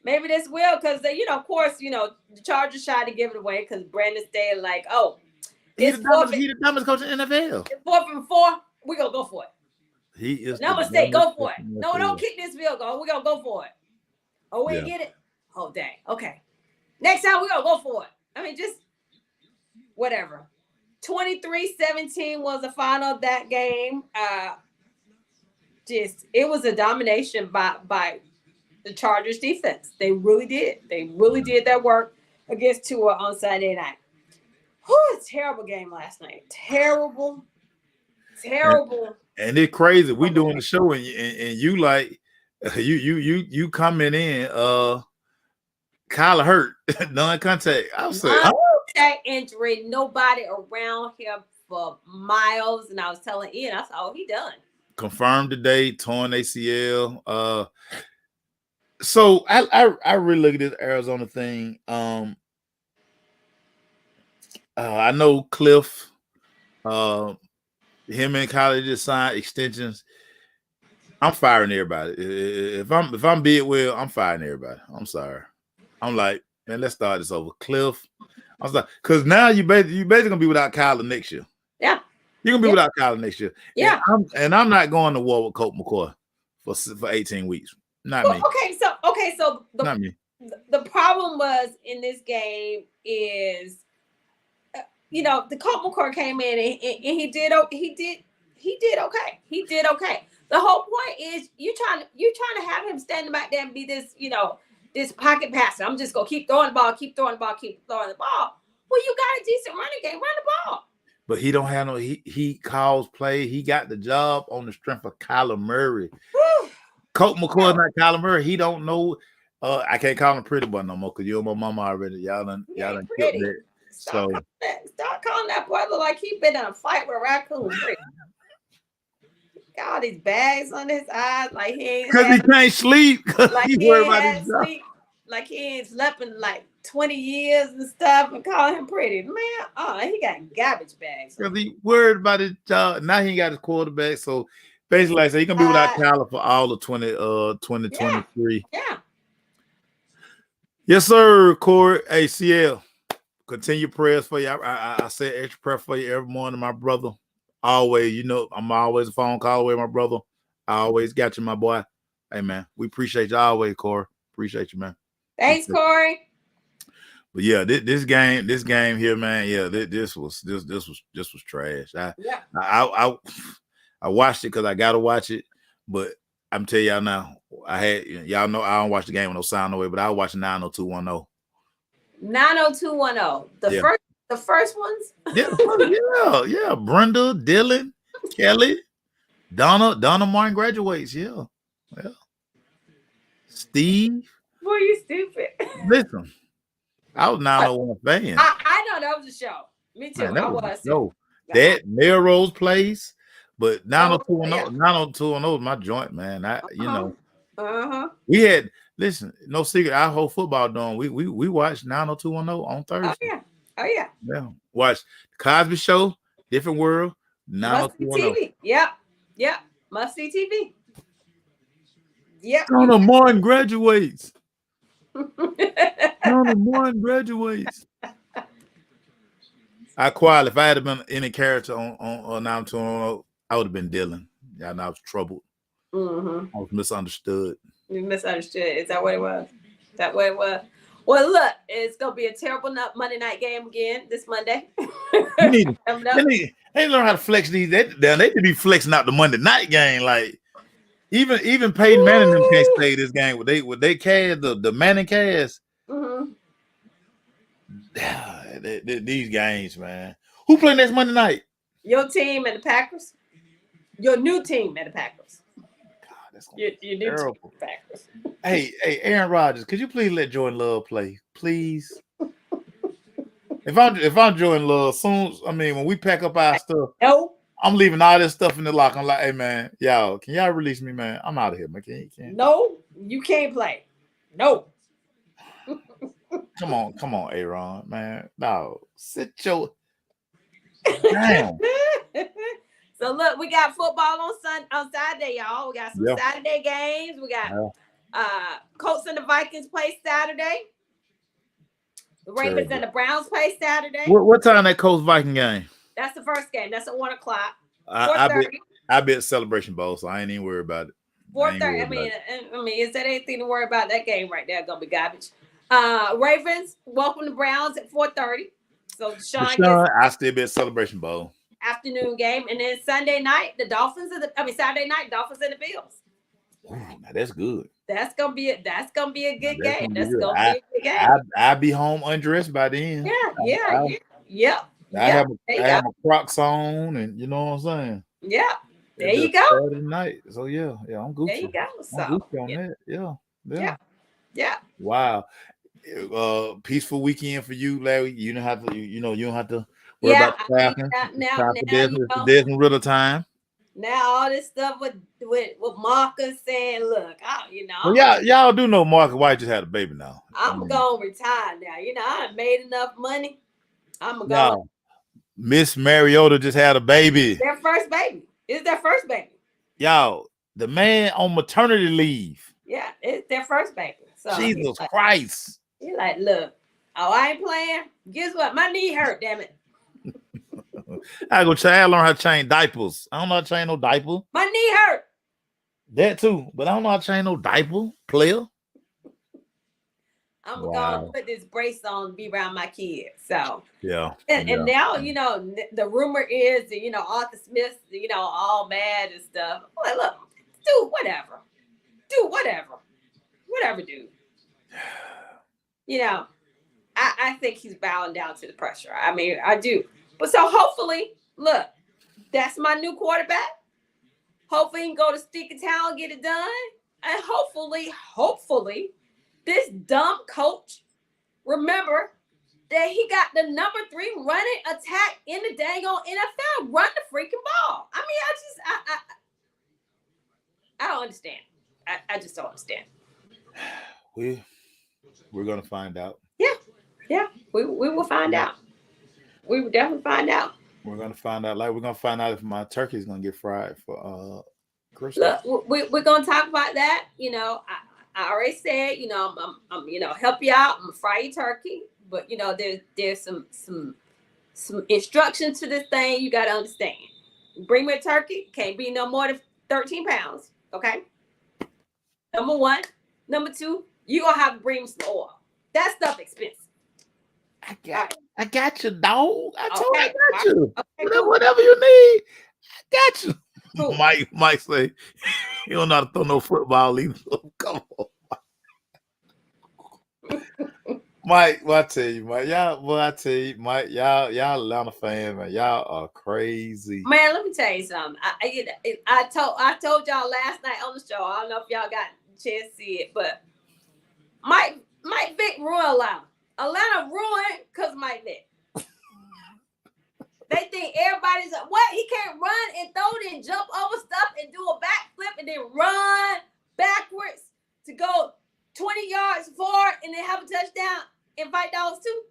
Maybe this will, because of course, the Chargers tried to give it away because Brandon Staley like, oh. He's the dumbest coach in the NFL. It's 4th and 4. We're going to go for it. He is. No mistake. Go for it. No, don't kick this field goal. We're going to go for it. Oh, we get it? Oh, dang. Okay. Next time, we're going to go for it. I mean, just whatever. 23-17 was the final of that game. It was a domination by the Chargers defense. They really did. They really did their work against Tua on Sunday night. Whew, terrible game last night. Terrible. And it's crazy. We doing the show and you like you coming in Kyler hurt, non-contact. I was saying non-contact injury, nobody around him for miles. And I was telling Ian, I said, oh, he done. Confirmed today, torn ACL. So I really look at this Arizona thing. I know Cliff, him and Kyler just signed extensions. I'm firing everybody. If I'm Bidwell, I'm firing everybody. I'm sorry. I'm like, man, let's start this over. Cliff. I was like, because now you basically gonna be without Kyler next year. Yeah. You're gonna be without Kyler next year. Yeah. And I'm not going to war with Colt McCoy for 18 weeks. Not me. Okay, so not me. The problem was in this game is the Colt McCoy came in and he did okay. He did okay. The whole point is you trying to have him standing back there and be this, this pocket passer. I'm just gonna keep throwing the ball. Well, you got a decent running game. Run the ball. But he don't have no. He calls play. He got the job on the strength of Kyler Murray. Colt McCoy is not Kyler Murray. He don't know. I can't call him pretty boy no more because you're my mama already. Y'all done killed that. Stop calling that brother like he been in a fight with a raccoon. Got all these bags on his eyes, like because he can't sleep. Like he ain't sleep, like he ain't slept in like 20 years and stuff, and calling him pretty. Man, he got garbage bags. Because he worried about his job. Now he got his quarterback. So basically, like I say, he's gonna be without Kyler for all of 2023. Yeah. Yes, sir, Corey. ACL. Continue prayers for you. I say extra prayer for you every morning, my brother. Always, I'm always a phone call away, my brother. I always got you, my boy. Hey, man, we appreciate you always, Corey. Appreciate you, man. Thanks, Corey. But yeah, this game here, man. Yeah, this was trash. Yeah. I watched it because I gotta watch it, but I'm telling y'all now, y'all know I don't watch the game with no sound no way, but I watch 90210. 90210. Yeah. The first ones. Yeah. Brenda, Dylan, Kelly, Donna Martin graduates. Yeah. Steve. Boy, you stupid. Listen, I was 901 fan. I know that was a show. Me too. Man, that I was was a show. too. That Melrose Place, but Oh, 90210, yeah. 90210 is my joint, man. Uh-huh. We had listen, no secret. Our whole football dome. We watched 90210 on Oh Thursday. yeah. Oh yeah. Yeah. Watch the Cosby Show, Different World, Must see 90210. TV. Yep. Must see TV. Yep. Donna Martin graduates. Donna Martin graduates. I quietly, if I had been any character on 90210, I would have been Dylan. Yeah, and I was troubled. Mm-hmm. I was misunderstood. You misunderstood. Is that what it was? Is that what it was? Well, look, it's gonna be a terrible Monday night game again this Monday. They need to learn how to flex these. They need to be flexing out the Monday night game. Like even Peyton Manning them can't stay this game. With they cast the Manning cast. Mm-hmm. These games, man. Who play next Monday night? Your team and the Packers. Your new team and the Packers. God, that's your new terrible. team and the Packers. Hey, Aaron Rodgers, could you please let Jordan Love play, please? If I'm Jordan Love, when we pack up our stuff, no, I'm leaving all this stuff in the locker. I'm like, hey man, can y'all release me, man? I'm out of here, man. Can't. No, you can't play. No. Come on, Aaron, man. No, sit your down. So look, we got football on Saturday, y'all. We got some Saturday games. We got Colts and the Vikings play Saturday. The Ravens and the Browns play Saturday. What time that Colts Viking game? That's the first game. That's at 1:00. I bet Celebration Bowl, so I ain't even worried about it. 4:30. I mean, is that anything to worry about? That game right there gonna be garbage. Ravens welcome the Browns at 4:30. So Sean gets I still bet Celebration Bowl. Afternoon game, and then Saturday night Saturday night Dolphins and the Bills. Ooh, now that's good. That's gonna be a good game. That's gonna be a good game. I'll be home undressed by then. Yeah. I have my Crocs on, and you know what I'm saying. Yeah, there you go. Saturday night, so yeah, I'm goofy. There you go. So I'm goofy on that. Yeah. Wow. Peaceful weekend for you, Larry. You don't have to. You don't have to worry about the Falcons. Now Desmond Riddle time. Now all this stuff with Marcus saying, look, well, y'all do know Marcus White just had a baby now. I'm gonna retire now. I done made enough money. I'm gonna go. Miss Mariota just had a baby. Their first baby. It's their first baby. Y'all, the man on maternity leave. Yeah, it's their first baby. So Jesus Christ. You're like, look, I ain't playing. Guess what? My knee hurt, damn it. I learn how to change diapers. I don't know how to change no diaper. My knee hurt. That too, but I don't know how to change no diaper, player. I'm gonna put this brace on and be around my kids. So and now the rumor is that Arthur Smith all mad and stuff. Well, look, dude, whatever, dude. I think he's bowing down to the pressure. I mean, I do. But so hopefully, look, that's my new quarterback. Hopefully he can go to Stick of Town and get it done. And hopefully, this dumb coach, remember that he got the number 3 running attack in the dang on NFL. Run the freaking ball. I mean, I don't understand. I just don't understand. We're gonna find out. Yeah. We will find out. We will definitely find out. We're gonna find out. Like we're gonna find out if my turkey is gonna get fried for Christmas. Look, we're gonna talk about that. I already said, I'm help you out. I'm gonna fry your turkey, but there's some instructions to this thing you gotta understand. Bring me a turkey, can't be no more than 13 pounds. Okay. Number 1. Number 2, you gonna have to bring some oil. That stuff expensive. I got you, dog. I told you I got Okay. you. Okay, cool. Whatever you need, I got you. Cool. Mike say he don't know how to throw no football either. Come on. Mike, well, I tell you, Mike, Mike, y'all Atlanta fans, man, y'all are crazy. Man, let me tell you something. I told y'all last night on the show. I don't know if y'all got a chance to see it, but Mike Vick ruined Atlanta. Atlanta ruined because Mike Vick. They think everybody's what? He can't run and throw it and jump over stuff and do a backflip and then run backwards to go 20 yards forward and then have a touchdown and fight dogs too.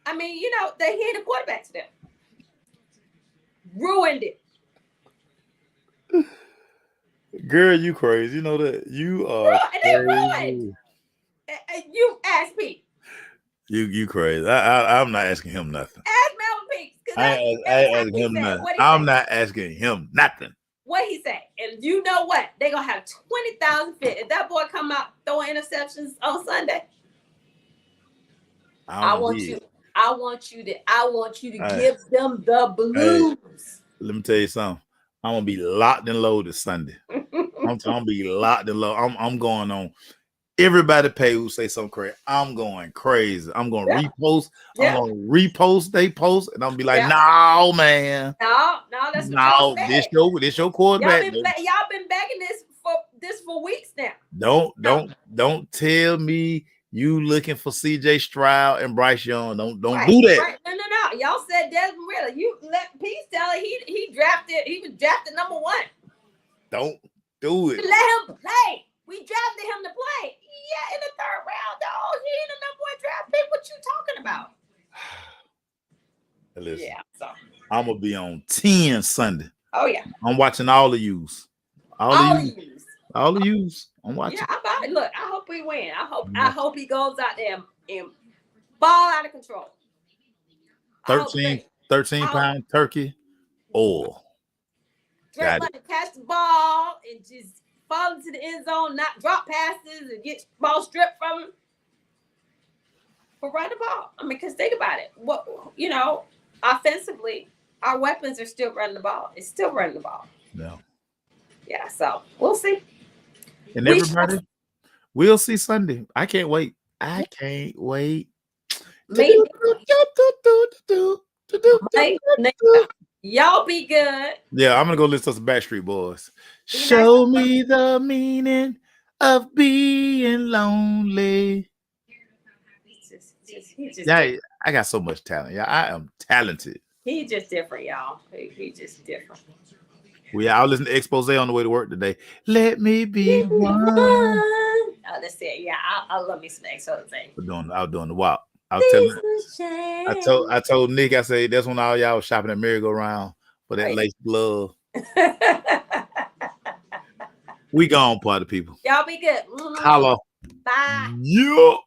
I mean, you know, they hit the quarterback to them. Ruined it. Girl, you crazy. You know that. You are ruined. You ask me. You crazy. I'm not asking him nothing. Ask Melvin Peaks. I ain't asking him nothing. I'm not asking him nothing. What he say? And you know what? They're gonna have 20,000 fit. If that boy come out throwing interceptions on Sunday, I want you to give them the blues. Hey, let me tell you something. I'm gonna be locked and loaded Sunday. I'm gonna be locked and loaded. I'm going on. Everybody pay who say something crazy. I'm going crazy. I'm gonna repost. I'm gonna repost they post, and I'm gonna be like, no, man. No, that's what this your quarterback. Y'all been begging this for weeks now. Don't tell me you looking for CJ Stroud and Bryce Young. Don't do that. Right. No. Y'all said Desmond Ritter. You let Peace tell it. He was drafted number 1. Don't do it. Let him play. We drafted him to play. Yeah, in the 3rd round, dog. He ain't a number 1 draft pick. What you talking about? Listen, yeah, so I'm gonna be on 10 Sunday. Oh yeah. I'm watching all of yous. All of yous. I'm watching. Yeah, I'm about it. Look, I hope we win. I hope he goes out there and ball out of control. 13-pound turkey oil. Got it. Catch the ball and just fall into the end zone, not drop passes and get ball stripped from him. But run the ball. I mean, because think about it. What offensively, our weapons are still running the ball. It's still running the ball. No. Yeah, so we'll see. And everybody, we'll see Sunday. I can't wait. Maybe. Y'all be good. Yeah, I'm gonna go listen to some Backstreet Boys. Show me the meaning of being lonely. Yeah, I got so much talent. Yeah, I am talented. He's just different, y'all. He's just different. Well, yeah, I'll listen to Expose on the way to work today. Let me be one. Oh, that's it. Yeah, I love me some Expose. I was doing the walk. I told Nick, I said that's when all y'all was shopping at merry-go-round for that lace glove. We gone, party people. Y'all be good. Holla. Bye. Yeah.